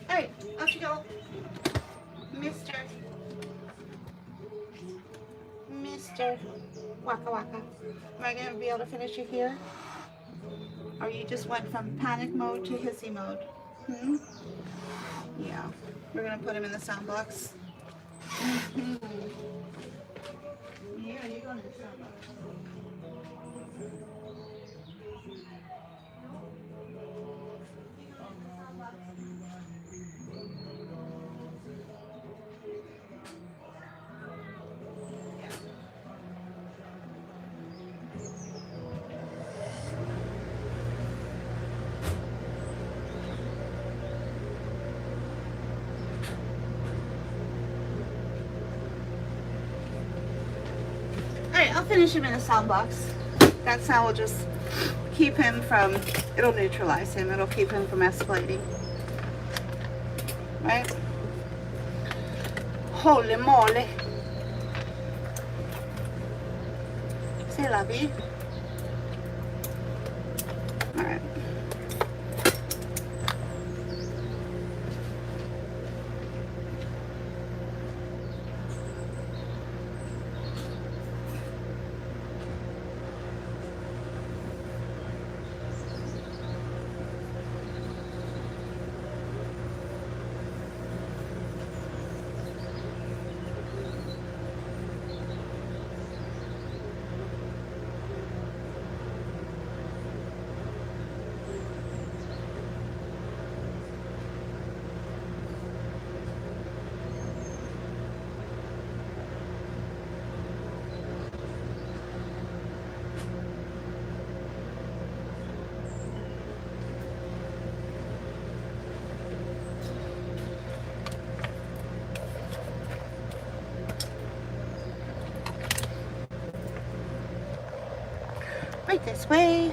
Alright, off you go. Mister. Waka waka. Am I going to be able to finish you here? Or you just went from panic mode to hissy mode? Yeah. We're going to put him in the sound box. Yeah, you're going to the sound box. I'll finish him in a sound box. That sound will just keep him from, it'll neutralize him. It'll keep him from escalating. Right? Holy moly. Say love you. Alright. Right this way.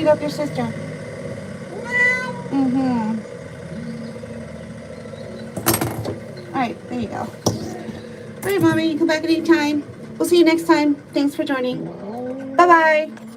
beat up your sister? Mm-hmm. Alright, there you go. Alright, Mommy, you can come back anytime. We'll see you next time. Thanks for joining. Bye-bye.